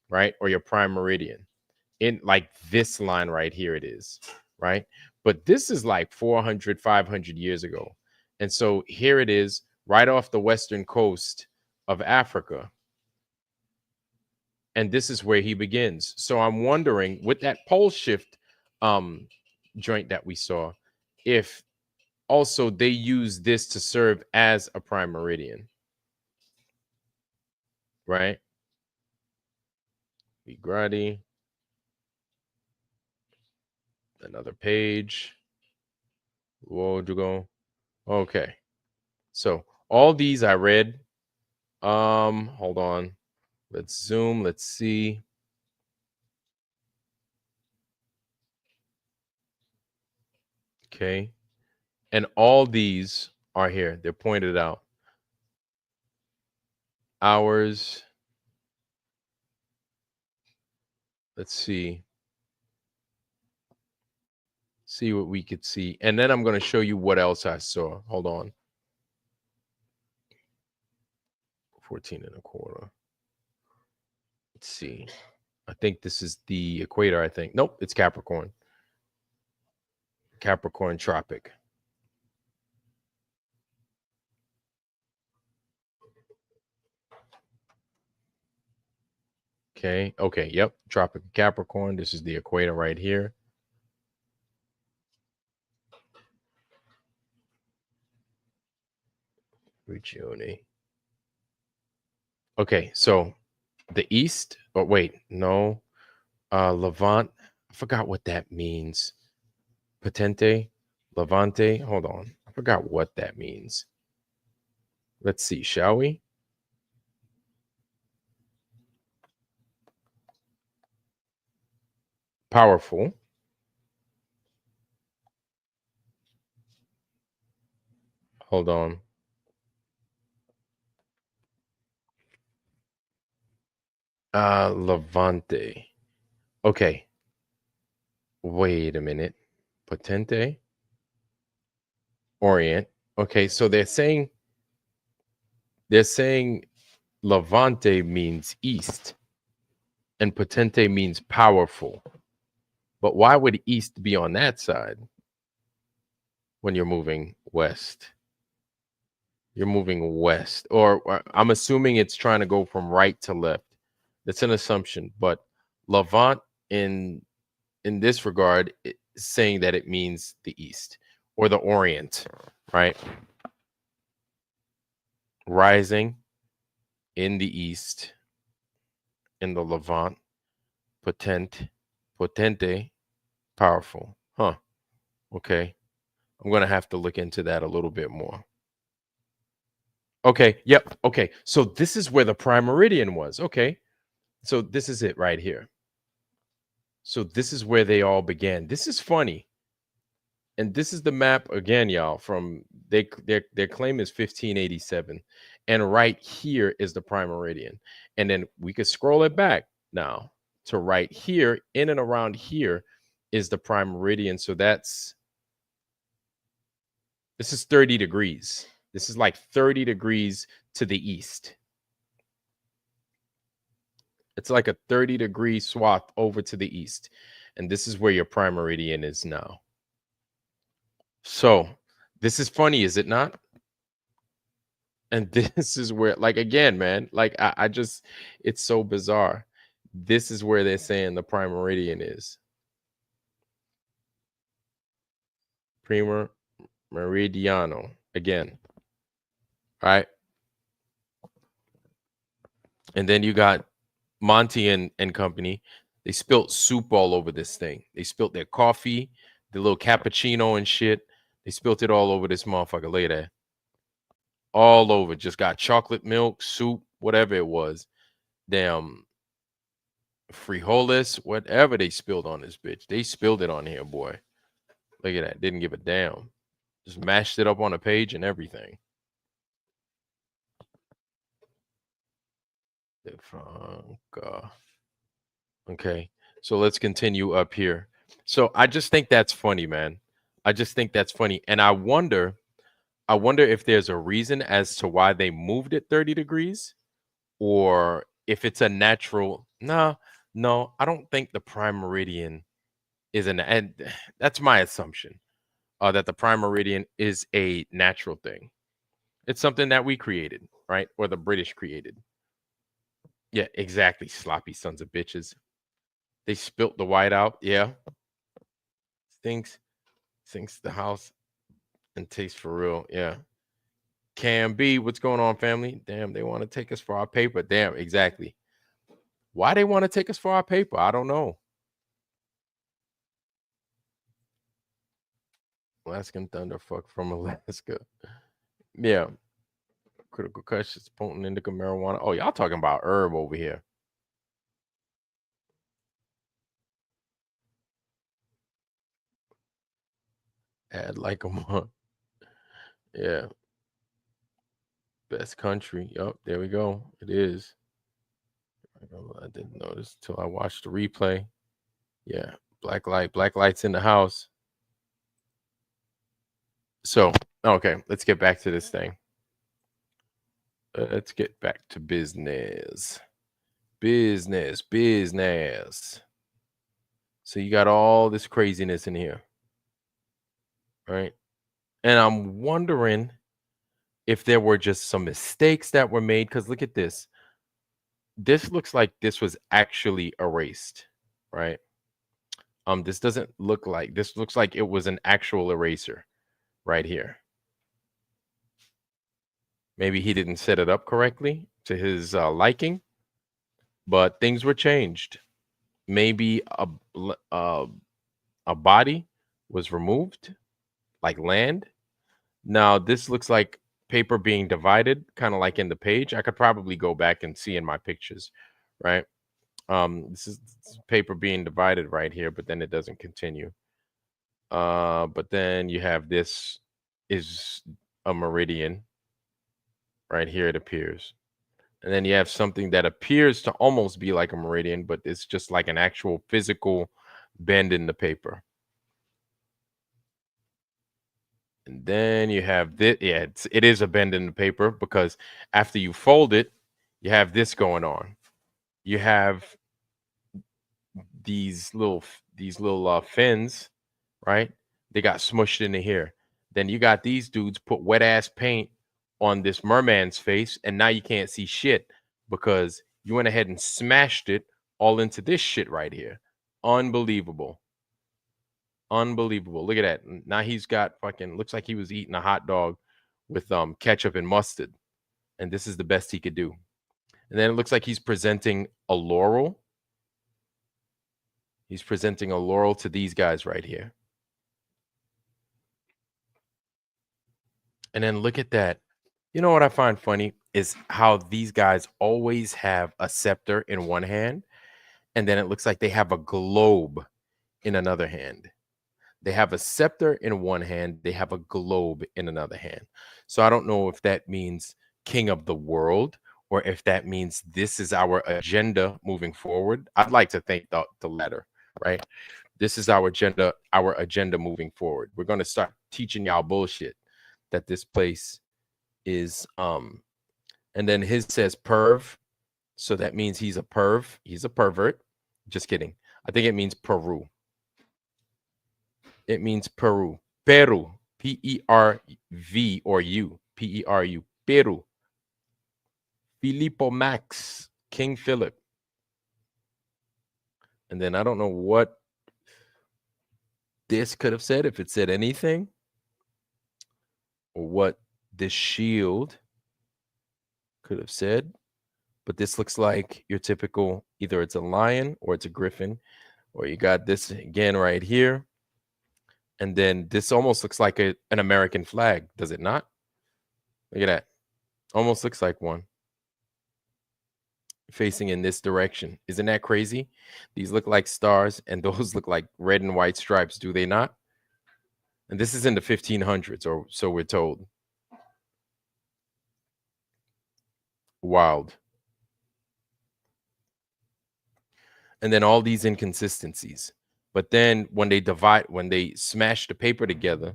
right? Or your prime meridian. In like this line right here it is, right? But this is like 400, 500 years ago. And so here it is right off the western coast of Africa. And this is where he begins. So I'm wondering, with that pole shift joint that we saw, if also they use this to serve as a prime meridian, right? Grady. Another page. Whoa, you go. Okay. So all these I read. Hold on. Let's zoom. Let's see. Okay. And all these are here. They're pointed out. Hours. Let's see. See what we could see. And then I'm going to show you what else I saw. Hold on. 14 and a quarter. Let's see. I think this is the equator, I think. Nope, it's Capricorn. Capricorn tropic. Okay. Okay. Yep. Tropic of Capricorn. This is the equator right here. Regione. Okay. So the east. Oh, wait. No. Levant. I forgot what that means. Potente. Levante. Hold on. I forgot what that means. Let's see. Shall we? Powerful. Hold on. Levante. Okay. Wait a minute. Potente. Orient. Okay, so they're saying Levante means east and Potente means powerful. But why would east be on that side when you're moving west? You're moving west, or I'm assuming it's trying to go from right to left. That's an assumption, but Levant in this regard is saying that it means the east or the Orient, right? Rising in the east, in the Levant, potente, powerful. Huh. Okay. I'm going to have to look into that a little bit more. Okay. Yep. Okay. So this is where the prime meridian was. Okay. So this is it right here. So this is where they all began. This is funny. And this is the map again, y'all, from their claim is 1587. And right here is the prime meridian. And then we could scroll it back now to right here. In and around here is the prime meridian. So this is 30 degrees. This is like 30 degrees to the east. It's like a 30-degree swath over to the east. And this is where your prime meridian is now. So this is funny, is it not? And this is where, like, again, man, like I just, it's so bizarre. This is where they're saying the prime meridian is. Prima meridiano, again, right? And then you got Monty and company, they spilt soup all over this thing. They spilt their coffee, the little cappuccino and shit. They spilt it all over this motherfucker. Look at that. All over. Just got chocolate milk, soup, whatever it was. Damn frijoles, whatever they spilled on this bitch. They spilled it on here, boy. Look at that. Didn't give a damn. Just mashed it up on a page and everything. Okay. So let's continue up here. So I just think that's funny, man. I just think that's funny. And I wonder if there's a reason as to why they moved it 30 degrees or if it's a natural. No, I don't think the prime meridian is and that's my assumption. That the prime meridian is a natural thing. It's something that we created, right? Or the British created. Yeah, exactly. Sloppy sons of bitches. They spilt the white out. Yeah. Stinks the house and tastes for real. Yeah. Can be. What's going on, family? Damn, they want to take us for our paper. Damn, exactly. Why they want to take us for our paper? I don't know. Alaskan Thunderfuck from Alaska. Yeah. Critical questions, potent indica marijuana. Oh, y'all talking about herb over here. Add like a month. Yeah. Best country. Yup, there we go. It is. I didn't notice till I watched the replay. Yeah. Black light's in the house. So, okay, let's get back to this thing. Let's get back to business. Business. So you got all this craziness in here, right? And I'm wondering if there were just some mistakes that were made. Because look at this. This looks like this was actually erased, right? This doesn't look like this. Looks like it was an actual eraser right here. Maybe he didn't set it up correctly to his liking, but things were changed. Maybe a body was removed, like land. Now this looks like paper being divided, kind of like in the page. I could probably go back and see in my pictures, right? This is paper being divided right here, but then it doesn't continue. But then you have this is a meridian right here. It appears. And then you have something that appears to almost be like a meridian, but it's just like an actual physical bend in the paper. And then you have this. Yeah, it is a bend in the paper because after you fold it, you have this going on. You have these little fins, right? They got smushed into here. Then you got these dudes put wet ass paint on this merman's face, and now you can't see shit because you went ahead and smashed it all into this shit right here. Unbelievable. Look at that. Now he's got fucking looks like he was eating a hot dog with ketchup and mustard. And this is the best he could do. And then it looks like he's presenting a laurel. He's presenting a laurel to these guys right here. And then look at that. You know what I find funny is how these guys always have a scepter in one hand, and then it looks like they have a globe in another hand. They have a scepter in one hand, they have a globe in another hand. So I don't know if that means king of the world or if that means this is our agenda moving forward. I'd like to think the latter, right? This is our agenda moving forward. We're going to start teaching y'all bullshit that this place is and then his says perv, so that means he's a perv. He's a pervert. Just kidding. I think it means Peru. It means Peru. Peru. P-E-R-V or U. P-E-R-U. Peru. Filippo Max. King Philip. And then I don't know what this could have said, if it said anything, or what this shield could have said, But this looks like your typical, either it's a lion or it's a griffin, or you got this again right here. And then this almost looks like an American flag, does it not? Look at that. Almost looks like one facing in this direction. Isn't that crazy? These look like stars and those look like red and white stripes, do they not? And this is in the 1500s, or so we're told. Wild. And then all these inconsistencies. But then when they smash the paper together,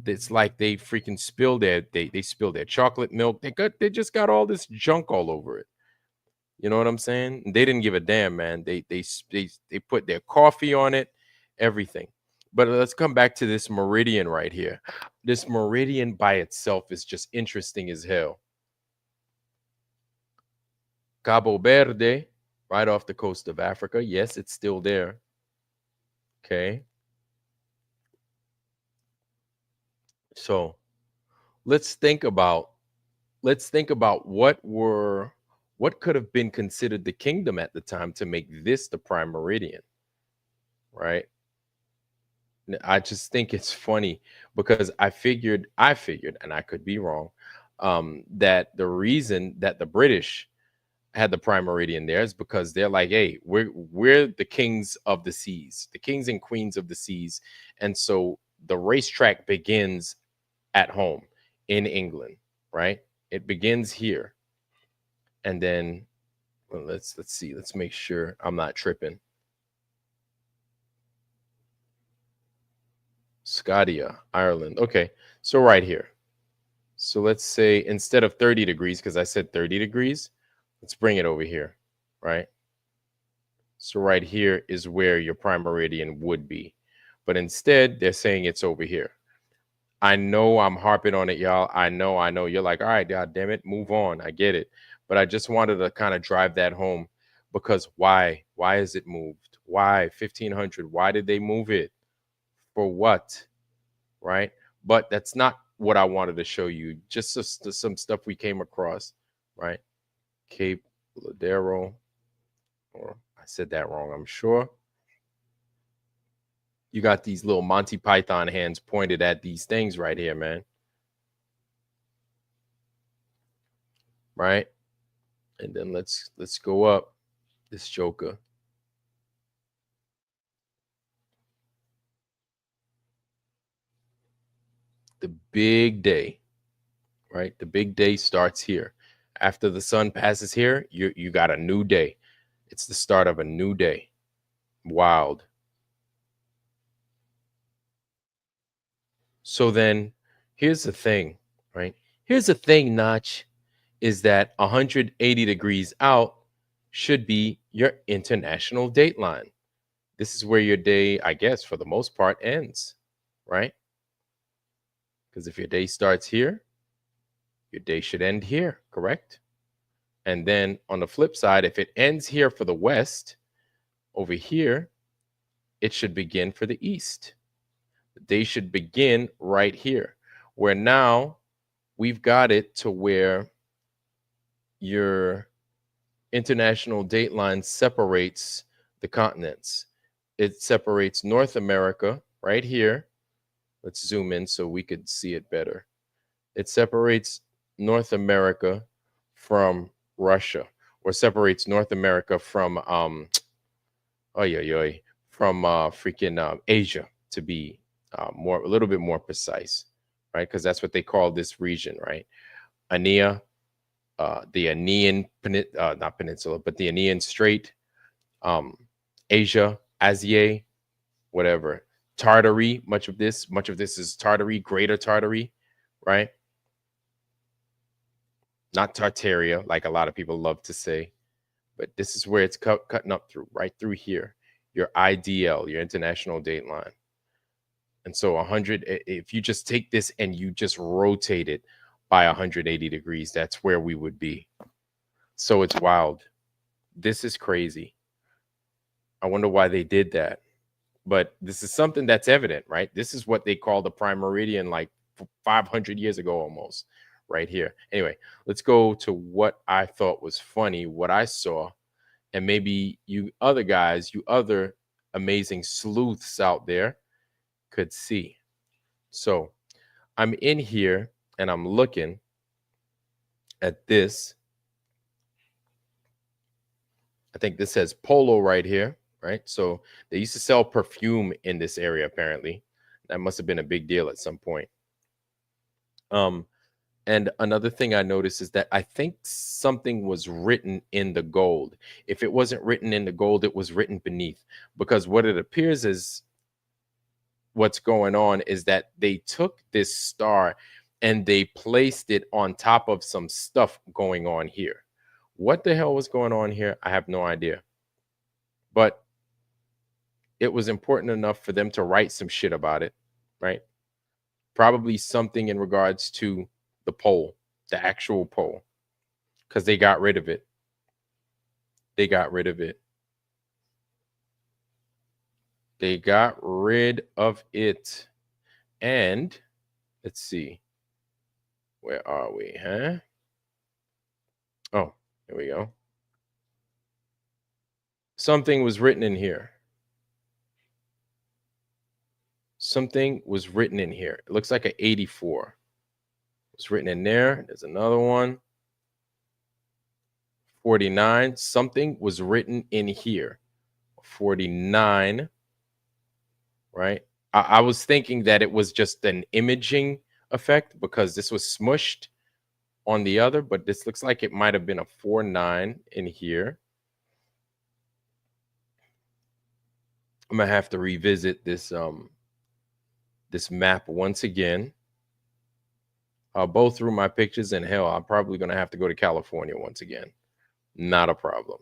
it's like they freaking spill they spill their chocolate milk. They just got all this junk all over it. You know what I'm saying? They didn't give a damn, man. They put their coffee on it, everything. But let's come back to this meridian right here. This meridian by itself is just interesting as hell. Cabo Verde, right off the coast of Africa. Yes, it's still there. Okay. So let's think about what could have been considered the kingdom at the time to make this the prime meridian, right? I just think it's funny because I figured, and I could be wrong, that the reason that the British had the prime meridian there is because they're like, hey, we're the kings of the seas, the kings and queens of the seas, and so the racetrack begins at home in England, right? It begins here, and then well, let's see, let's make sure I'm not tripping. Scotia, Ireland. Okay, so right here. So let's say instead of 30 degrees, because I said 30 degrees, let's bring it over here, right? So right here is where your prime meridian would be. But instead, they're saying it's over here. I know I'm harping on it, y'all. I know. You're like, all right, God damn it, move on. I get it. But I just wanted to kind of drive that home because why? Why is it moved? Why 1500? Why did they move it? For what? Right? But that's not what I wanted to show you. Just some stuff we came across, right? Cape Ladero, or I said that wrong, I'm sure. You got these little Monty Python hands pointed at these things right here, man. Right? And then let's go up this joker. The big day, right? The big day starts here. After the sun passes here, you got a new day. It's the start of a new day. Wild. So then here's the thing, right? Here's the thing, Notch, is that 180 degrees out should be your international dateline. This is where your day, I guess, for the most part, ends, right? Because if your day starts here, your day should end here, correct? And then on the flip side, if it ends here for the West, over here, it should begin for the East. The day should begin right here, where now we've got it to where your international dateline separates the continents. It separates North America right here. Let's zoom in so we could see it better. It separates North America from Russia, or separates North America from freaking Asia, to be a little bit more precise, right? Because that's what they call this region, right? Aenean, the Aenean not peninsula, but the Aenean Strait, Asia, Asia, whatever. Tartary, much of this is Tartary, Greater Tartary, right? Not Tartaria, like a lot of people love to say, but this is where it's cutting up through, right through here, your IDL, your international dateline. And so 100, if you just take this and you just rotate it by 180 degrees, that's where we would be. So it's wild. This is crazy. I wonder why they did that. But this is something that's evident, right? This is what they call the prime meridian like 500 years ago almost, right here. Anyway, let's go to what I thought was funny, what I saw, and maybe you other guys, you other amazing sleuths out there could see. So I'm in here and I'm looking at this. I think this says Polo right here, right? So they used to sell perfume in this area, apparently. That must have been a big deal at some point. And another thing I noticed is that I think something was written in the gold. If it wasn't written in the gold, it was written beneath. Because what it appears is what's going on is that they took this star and they placed it on top of some stuff going on here. What the hell was going on here? I have no idea. But it was important enough for them to write some shit about it, right? Probably something in regards to the pole, the actual pole, because they got rid of it. They got rid of it. They got rid of it. And let's see. Where are we, huh? Oh, here we go. Something was written in here. Something was written in here. It looks like an 84. It's written in there. There's another one. 49. Something was written in here. 49. Right? I was thinking that it was just an imaging effect because this was smushed on the other, but this looks like it might have been a 49 in here. I'm gonna have to revisit this this map once again. I'll go through my pictures, and hell, I'm probably gonna have to go to California once again. Not a problem.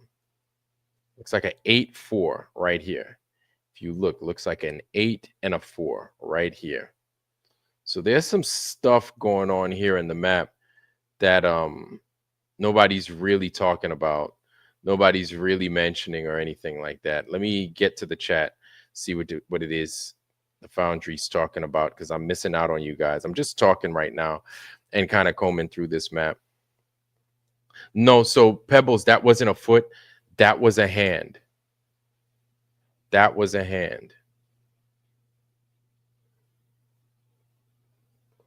Looks like an 8-4 right here. If you look, looks like an 8 and a 4 right here. So there's some stuff going on here in the map that nobody's really talking about. Nobody's really mentioning or anything like that. Let me get to the chat, see what it is the Foundry's talking about, because I'm missing out on you guys. I'm just talking right now and kind of combing through this map. No, so Pebbles, that wasn't a foot. That was a hand. That was a hand.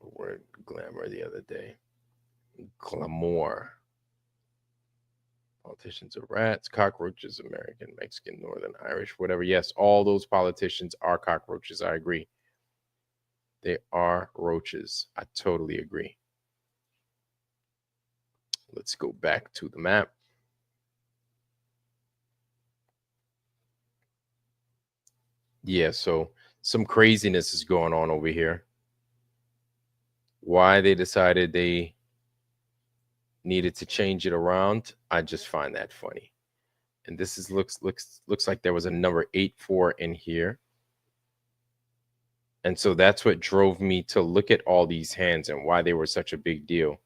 Word glamour the other day. Glamour. Politicians are rats, cockroaches, American, Mexican, Northern Irish, whatever. Yes, all those politicians are cockroaches. I agree. They are roaches. I totally agree. Let's go back to the map. Yeah, so some craziness is going on over here. Why they decided they needed to change it around, I just find that funny. And this is looks like there was a number 8-4 in here. And so that's what drove me to look at all these hands and why they were such a big deal.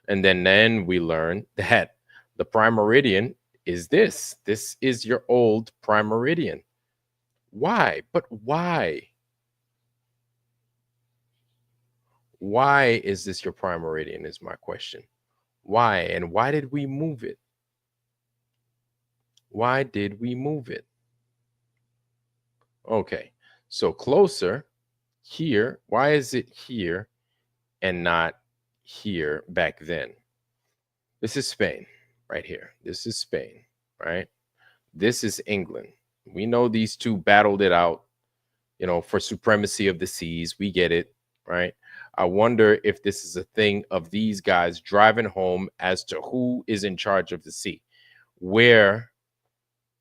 And then we learned that the prime meridian is this. This is your old prime meridian. Why? But why? Why is this your prime meridian is my question. Why? And why did we move it? Why did we move it? Okay, so closer here. Why is it here and not here back then? This is Spain right here. This is Spain, right? This is England. We know these two battled it out, you know, for supremacy of the seas. We get it, right? I wonder if this is a thing of these guys driving home as to who is in charge of the sea, where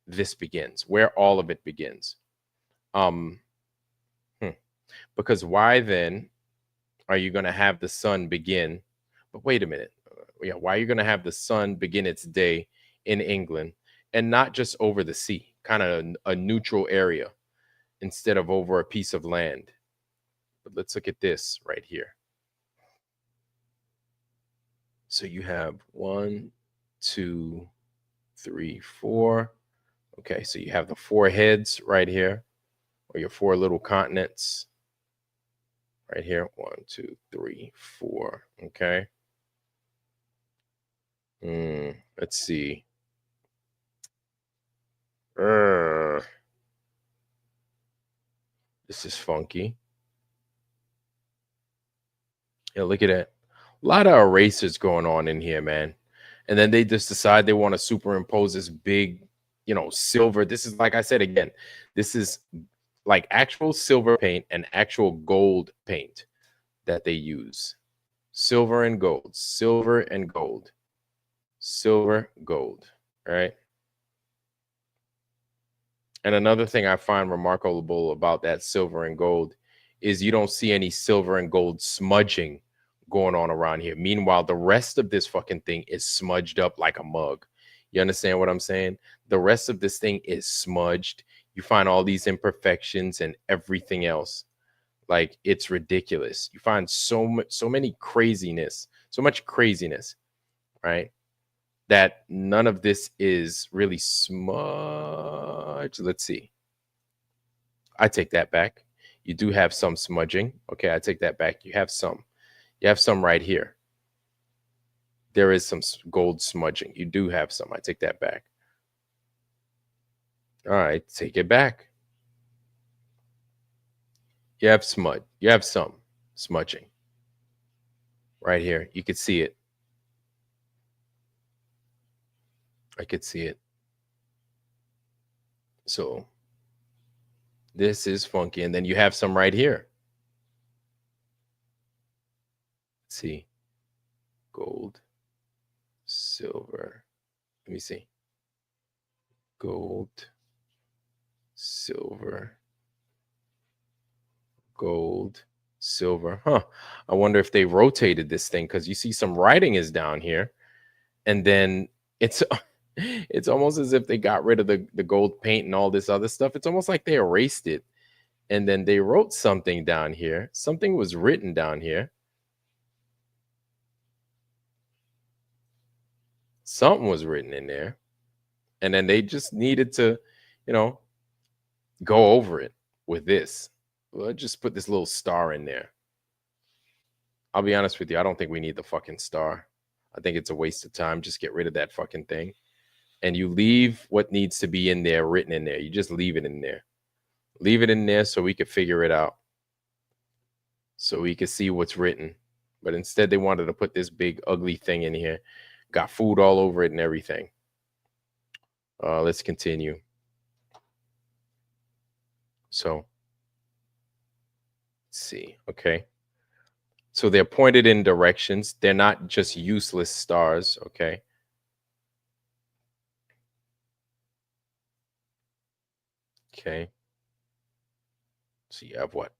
this begins, where all of it begins. Because why then are you going to have the sun begin? But wait a minute. Yeah, why are you going to have the sun begin its day in England and not just over the sea, kind of a neutral area instead of over a piece of land? But let's look at this right here. So you have 1, 2, 3, 4. Okay, so you have the 4 heads right here, or your 4 little continents right here. 1, 2, 3, 4. Okay. Let's see. This is funky. Yeah, look at that. A lot of erasers going on in here, man. And then they just decide they want to superimpose this big, silver. This is, like I said again, this is like actual silver paint and actual gold paint that they use. Silver and gold, silver and gold, silver, gold, right? And another thing I find remarkable about that silver and gold is you don't see any silver and gold smudging going on around here. Meanwhile, the rest of this fucking thing is smudged up like a mug. You understand what I'm saying? The rest of this thing is smudged. You find all these imperfections and everything else. Like, it's ridiculous. You find so much craziness, right? That none of this is really smudged. Let's see. I take that back. You do have some smudging. Okay, I take that back. You have some. You have some right here. There is some gold smudging. You do have some. I take that back. All right, take it back. You have smudge. You have some smudging right here. You could see it. I could see it. So this is funky. And then you have some right here. Let's see. Gold, silver. Let me see. Gold, silver, gold, silver. Huh. I wonder if they rotated this thing, because you see some writing is down here. And then it's almost as if they got rid of the gold paint and all this other stuff. It's almost like they erased it. And then they wrote something down here. Something was written down here. Something was written in there. And then they just needed to, go over it with this. Well, just put this little star in there. I'll be honest with you. I don't think we need the fucking star. I think it's a waste of time. Just get rid of that fucking thing. And you leave what needs to be in there written in there. You just leave it in there. Leave it in there so we could figure it out. So we could see what's written. But instead, they wanted to put this big, ugly thing in here. Got food all over it and everything. Let's continue. So, let's see. Okay. So they're pointed in directions. They're not just useless stars. Okay. Okay. So you have what?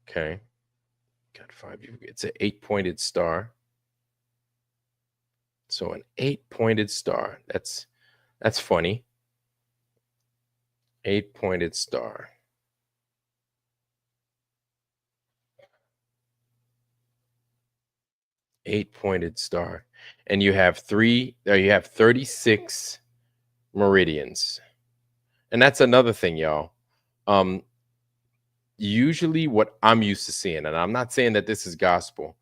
Okay. Got 5. It's an 8-pointed star. So an 8-pointed star. That's funny. 8-pointed star. Eight-pointed star. And you have 36 meridians. And that's another thing, y'all. Usually what I'm used to seeing, and I'm not saying that this is gospel,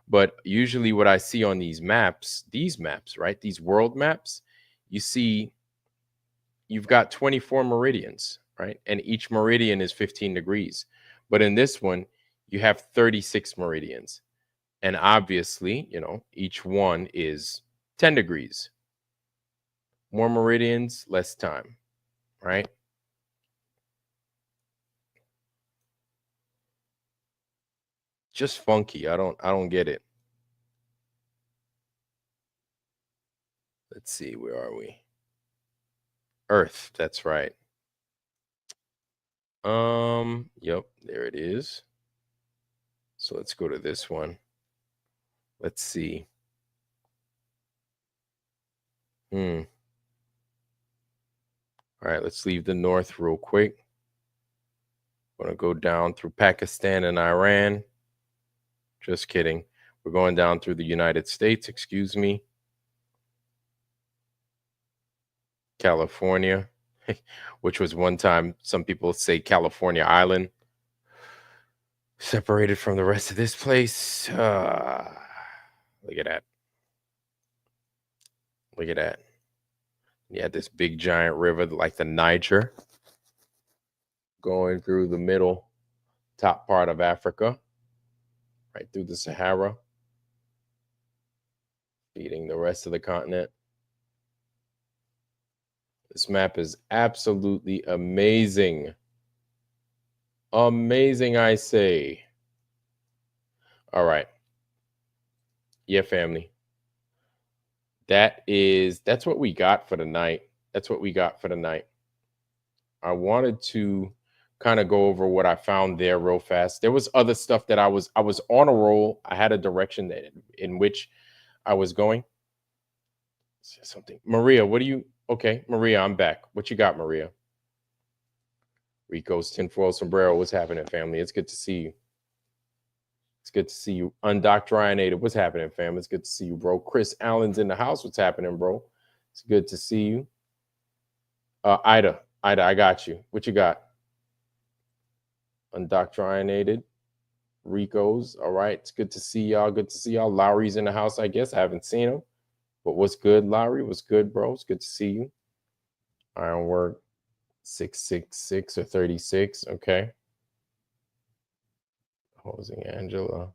but usually what I see on these maps, right? These world maps, you see you've got 24 meridians, right? And each meridian is 15 degrees. But in this one, you have 36 meridians. And obviously, each one is 10 degrees. More meridians, less time, right? Just funky. I don't get it. Let's see, where are we? Earth, that's right. Yep, there it is. So let's go to this one. Let's see. All right, let's leave the north real quick. I'm going to go down through Pakistan and Iran. Just kidding. We're going down through the United States, excuse me. California, which was one time, some people say California Island. Separated from the rest of this place. Look at that. Look at that. Yeah, this big giant river like the Niger going through the middle top part of Africa, right through the Sahara, feeding the rest of the continent. This map is absolutely amazing. Amazing, I say. All right. Yeah, family. That's what we got for the night. That's what we got for the night. I wanted to kind of go over what I found there real fast. There was other stuff that I was on a roll. I had a direction in which I was going. Something. Maria, what do you okay, Maria, I'm back. What you got, Maria? Rico's tinfoil sombrero. What's happening, family? It's good to see you. It's good to see you. Undoctrinated. What's happening, fam? It's good to see you, bro. Chris Allen's in the house. What's happening, bro? It's good to see you. Ida, I got you. What you got? Undoctrinated. Rico's. All right. It's good to see y'all. Good to see y'all. Lowry's in the house, I guess. I haven't seen him. But what's good, Lowry? What's good, bro? It's good to see you. Ironwork 666 or 36. Okay. Hosing Angela.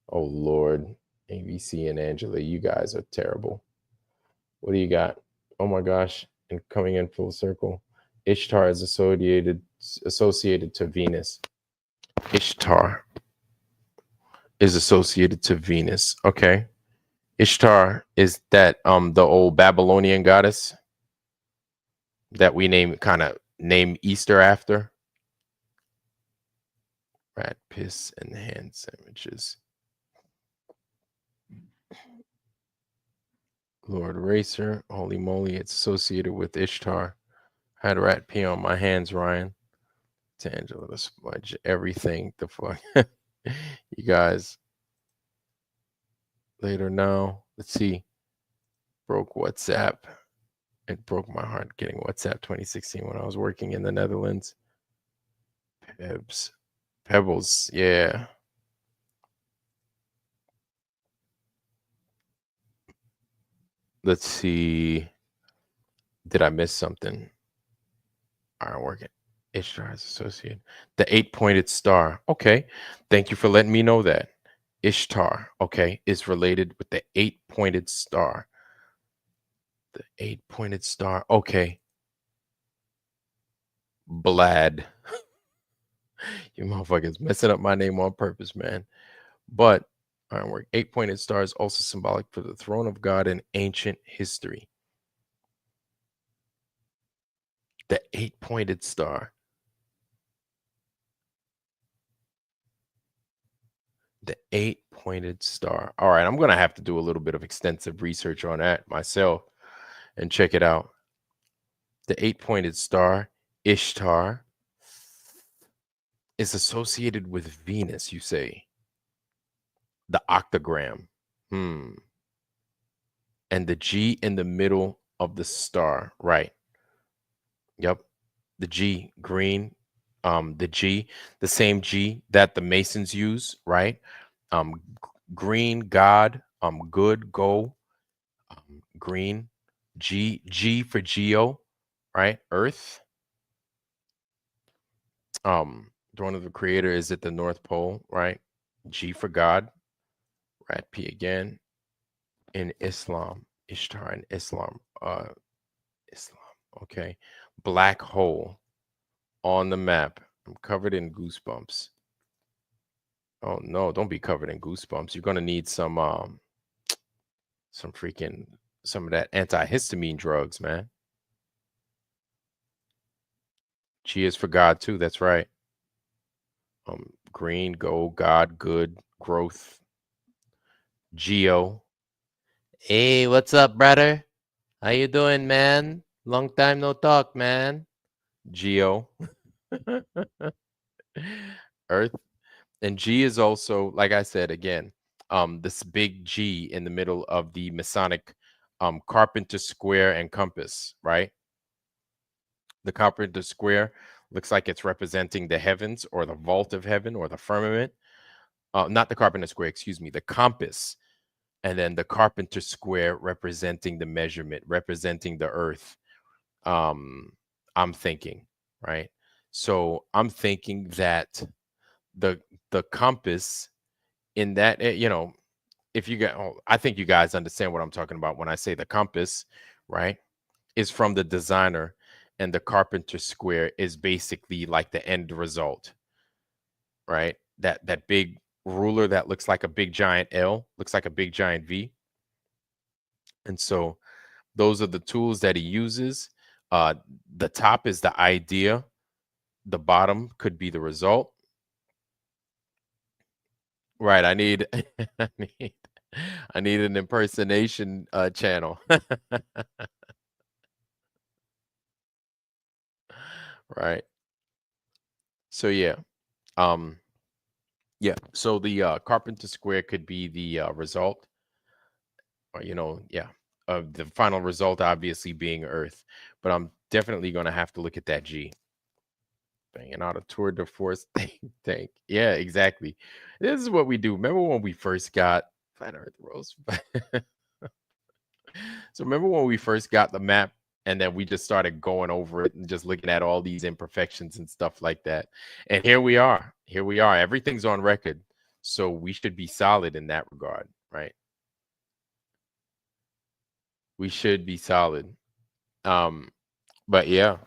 Oh, Lord. ABC and Angela, you guys are terrible. What do you got? Oh, my gosh. And coming in full circle. Ishtar is associated to Venus. Ishtar is associated to Venus. Okay. Ishtar is that the old Babylonian goddess that we name Easter after. Rat piss and hand sandwiches. Lord Racer, holy moly, it's associated with Ishtar. I had rat pee on my hands, Ryan. Tangela, the smudge, everything. The fuck, you guys. Later now, let's see. Broke WhatsApp. It broke my heart getting WhatsApp 2016 when I was working in the Netherlands. Pebbles, yeah. Let's see. Did I miss something? Ironwork. Ishtar is associated. The 8-pointed star. Okay. Thank you for letting me know that. Ishtar, okay, is related with the 8-pointed star. The 8-pointed star. Okay. Blad. You motherfuckers messing up my name on purpose, man. But Ironwork, 8-pointed star is also symbolic for the throne of God in ancient history. The 8-pointed star. The 8-pointed star. All right, I'm going to have to do a little bit of extensive research on that myself and check it out. The 8-pointed star, Ishtar, is associated with Venus, you say. The octagram. And the G in the middle of the star, right? Yep. The G, green. The G, the same G that the Masons use, right? Green, God, good, go, green, G for geo, right? Earth. Throne of the Creator is at the North Pole, right? G for God, right? P again. In Islam, Ishtar in Islam, Islam. Okay, black hole on the map. I'm covered in goosebumps. Oh no, don't be covered in goosebumps. You're gonna need some of that antihistamine drugs, man. G is for God too. That's right. Green, gold, God, good, growth. Geo. Hey, what's up, brother? How you doing, man? Long time no talk, man. Geo. Earth. And G is also, like I said again, this big G in the middle of the Masonic Carpenter square and compass, right? The Carpenter square looks like it's representing the heavens or the vault of heaven or the firmament. Not the carpenter square, excuse me, the compass. And then the carpenter square representing the measurement, representing the earth. I'm thinking, right? So I'm thinking that the compass in that, if you get, I think you guys understand what I'm talking about when I say the compass, right? Is from the designer, and the carpenter square is basically like the end result, right? That big ruler that looks like a big giant L, looks like a big giant V. And so those are the tools that he uses. The top is the idea, the bottom could be the result. Right. I need I need I need an impersonation channel. Right. So yeah. Um yeah. So the carpenter square could be the result, or yeah. The final result obviously being Earth. But I'm definitely gonna have to look at that G. Banging out a tour de force tank. Yeah, exactly. This is what we do. Remember when we first got Flat Earth Rose? So remember when we first got the map, and then we just started going over it and just looking at all these imperfections and stuff like that. And here we are. Here we are. Everything's on record. So we should be solid in that regard, right? We should be solid. But yeah.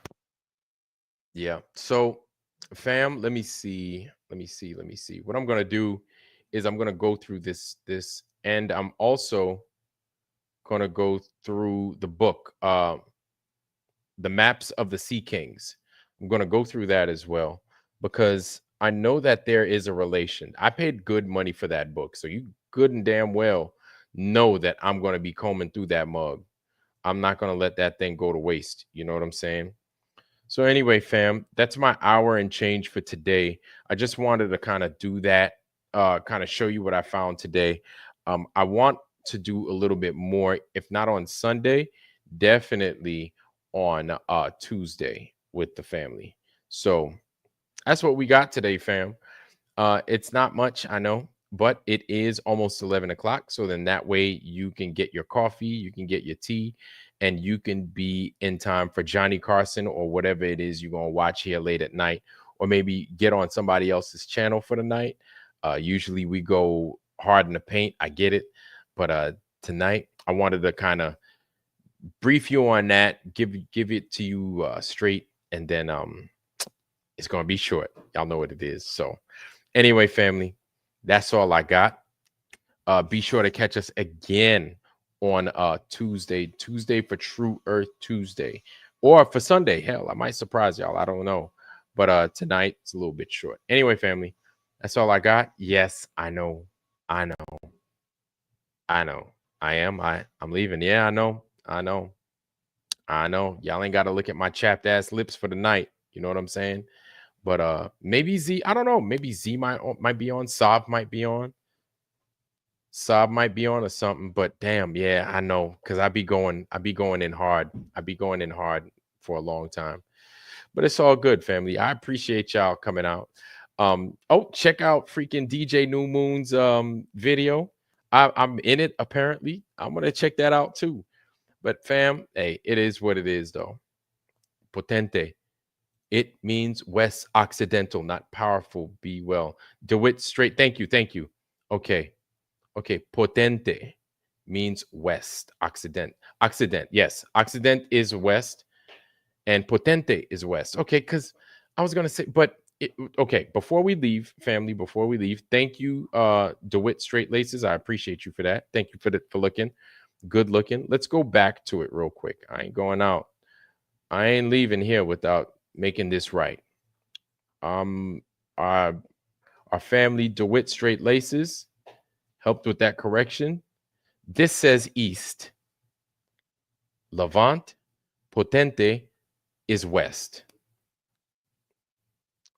Yeah. So fam, let me see. What I'm gonna do is I'm gonna go through this, and I'm also gonna go through the book. The Maps of the Sea Kings. I'm going to go through that as well, because I know that there is a relation. I paid good money for that book. So you good and damn well know that I'm going to be combing through that mug. I'm not going to let that thing go to waste. You know what I'm saying? So anyway, fam, that's my hour and change for today. I just wanted to kind of do that, kind of show you what I found today. I want to do a little bit more, if not on Sunday, definitely on Tuesday with the family. So that's what we got today, fam. It's not much, I know, but it is almost 11 o'clock. So then that way you can get your coffee, you can get your tea, and you can be in time for Johnny Carson or whatever it is you're going to watch here late at night, or maybe get on somebody else's channel for the night. Usually we go hard in the paint. I get it. But tonight I wanted to kind of brief you on that, give it to you straight, and then it's going to be short. Y'all know what it is. So anyway, family, that's all I got. Be sure to catch us again on Tuesday for True Earth Tuesday, or for Sunday. Hell, I might surprise y'all. I don't know. But tonight it's a little bit short. Anyway, family, that's all I got. Yes, I know. I am. I'm leaving. Yeah, I know. Y'all ain't got to look at my chapped ass lips for the night. You know what I'm saying? But maybe Z, I don't know. Maybe Z might be on. Saab might be on. Or something. But damn, yeah, I know. Cause I be going in hard. For a long time. But it's all good, family. I appreciate y'all coming out. Check out freaking DJ New Moon's video. I'm in it, apparently. I'm gonna check that out too. But fam, hey, it is what it is, though. Potente. It means West Occidental, not powerful. Be well. DeWitt straight. Thank you. Okay. Potente means West. Occident. Yes. Occident is West, and potente is West. Okay, because I was gonna say, but okay. Before we leave, family. Thank you, DeWitt Straight Laces. I appreciate you for that. Thank you for looking. Good looking. Let's go back to it real quick. I ain't going out. I ain't leaving here without making this right. Our family DeWitt Straight Laces helped with that correction. This says East. Levant Potente is West.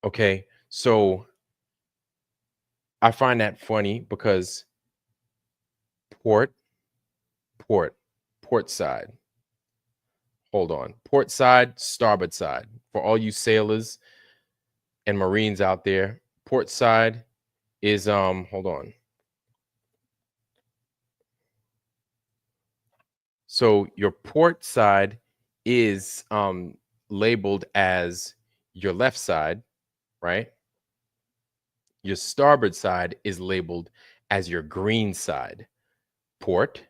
Okay, so I find that funny because port side. Hold on. Port side, starboard side. For all you sailors, and Marines out there, port side is hold on. So your port side is labeled as your left side, right? Your starboard side is labeled as your green side. Port,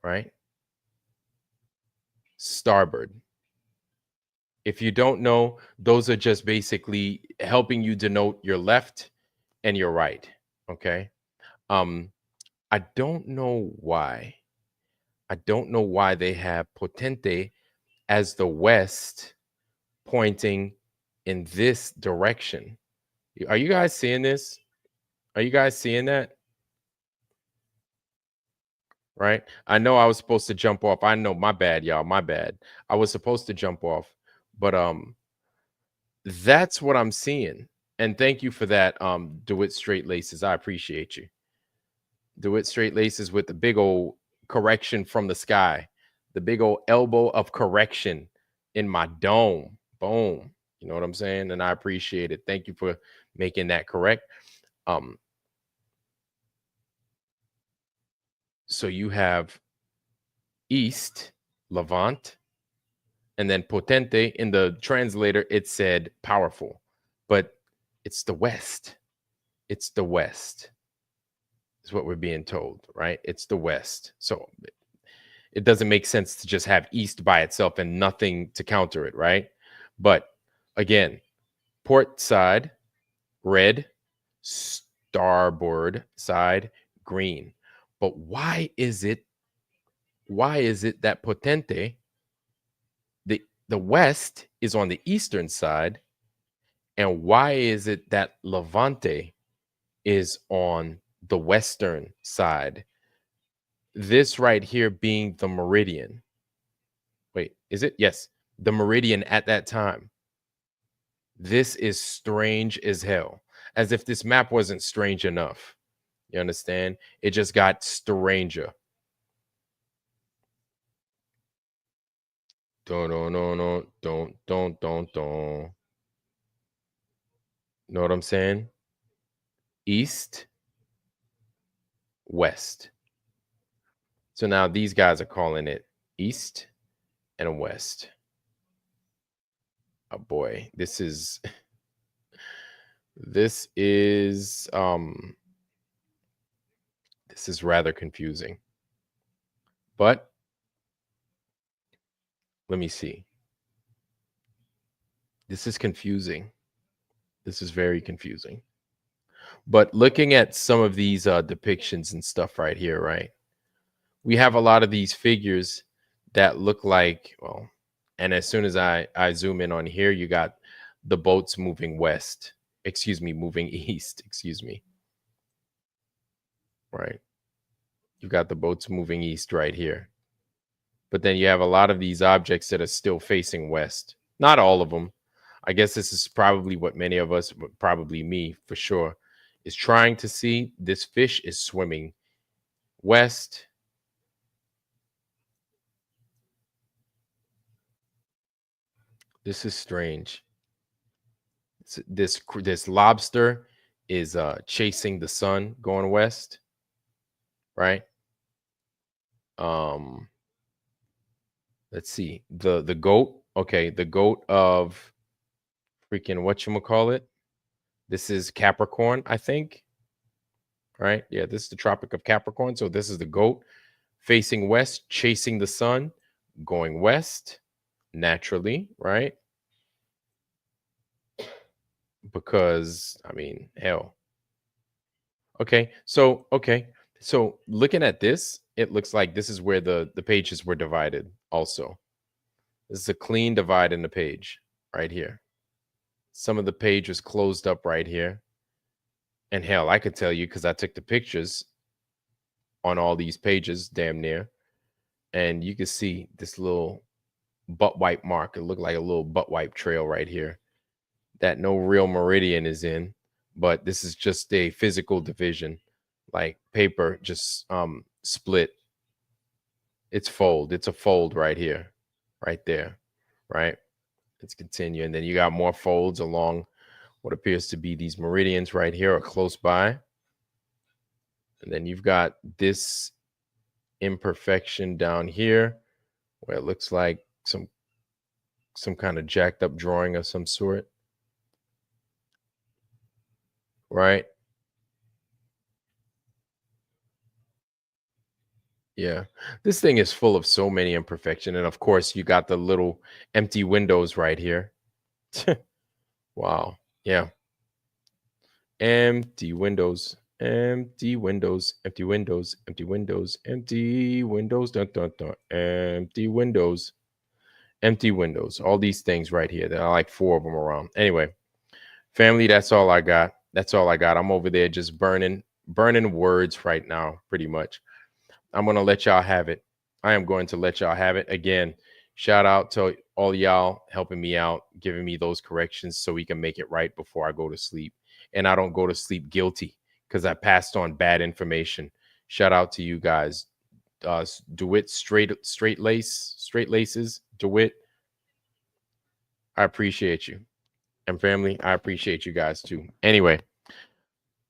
right? Starboard. If you don't know, those are just basically helping you denote your left and your right, okay? I don't know why. I don't know why they have potente as the west pointing in this direction. Are you guys seeing this? Are you guys seeing that? Right? I know I was supposed to jump off. I know, my bad, y'all. My bad. I was supposed to jump off, but that's what I'm seeing. And thank you for that, DeWitt Straight Laces. I appreciate you. DeWitt Straight Laces with the big old correction from the sky, the big old elbow of correction in my dome. Boom. You know what I'm saying? And I appreciate it. Thank you for making that correct. So you have east, Levant, and then potente. In the translator, it said powerful, but it's the west. It's the west, is what we're being told, right? It's the west. So it doesn't make sense to just have east by itself and nothing to counter it, right? But again, port side, red, starboard side, green. But why is it that potente, the west is on the eastern side, and why is it that Levante is on the western side? This right here being the meridian. Wait, is it? Yes, the meridian at that time. This is strange as hell. As if this map wasn't strange enough. You understand? It just got stranger. Don't. Know what I'm saying? East, west. So now these guys are calling it east and west. Oh boy, this is rather confusing. But let me see. This is confusing. This is very confusing. But looking at some of these depictions and stuff right here, right? We have a lot of these figures that look like, well, and as soon as I zoom in on here, you got the boats moving west. Excuse me, moving east. Excuse me. Right. You got the boats moving east right here. But then you have a lot of these objects that are still facing west. Not all of them. I guess this is probably what many of us, probably me for sure, is trying to see. This fish is swimming west. This is strange. This lobster is chasing the sun going west, right? Let's see. The goat. Okay, the goat of freaking whatchamacallit. This is Capricorn, I think. Right? Yeah, this is the Tropic of Capricorn. So this is the goat facing west, chasing the sun, going west naturally, right? Because I mean, hell. Okay, so looking at this, it looks like this is where the pages were divided also. This is a clean divide in the page right here. Some of the page was closed up right here. And hell, I could tell you because I took the pictures on all these pages damn near. And you can see this little butt wipe mark. It looked like a little butt wipe trail right here that no real meridian is in. But this is just a physical division, like paper just split. It's a fold right here, right there, right? Let's continue. And then you got more folds along what appears to be these meridians right here or close by. And then you've got this imperfection down here where it looks like some kind of jacked up drawing of some sort. Right? Yeah. This thing is full of so many imperfection. And of course, you got the little empty windows right here. Wow. Yeah. Empty windows, empty windows, empty windows, empty windows, empty windows, dun, dun, dun, empty windows, empty windows. All these things right here. There are like 4 of them around. Anyway, family, that's all I got. That's all I got. I'm over there just burning words right now, pretty much. I'm going to let y'all have it. I am going to let y'all have it. Again, shout out to all y'all helping me out, giving me those corrections so we can make it right before I go to sleep. And I don't go to sleep guilty because I passed on bad information. Shout out to you guys. DeWitt, straight laces, DeWitt. I appreciate you. And family, I appreciate you guys too. Anyway,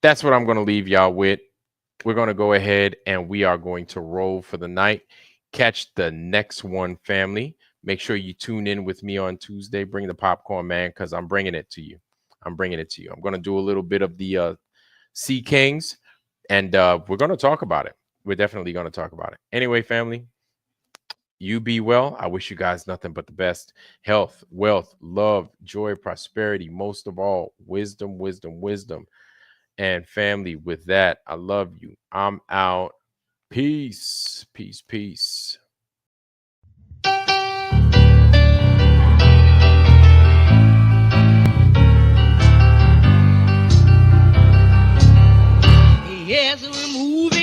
that's what I'm going to leave y'all with. We're going to go ahead and we are going to roll for the night. Catch the next one, family. Make sure you tune in with me on Tuesday. Bring the popcorn, man, because I'm bringing it to you. I'm bringing it to you. I'm going to do a little bit of the Sea Kings, and we're going to talk about it. We're definitely going to talk about it. Anyway, family, you be well. I wish you guys nothing but the best. Health, wealth, love, joy, prosperity. Most of all, wisdom, wisdom, wisdom. And family, with that, I love you. I'm out. Peace, peace, peace. Yes, we're moving.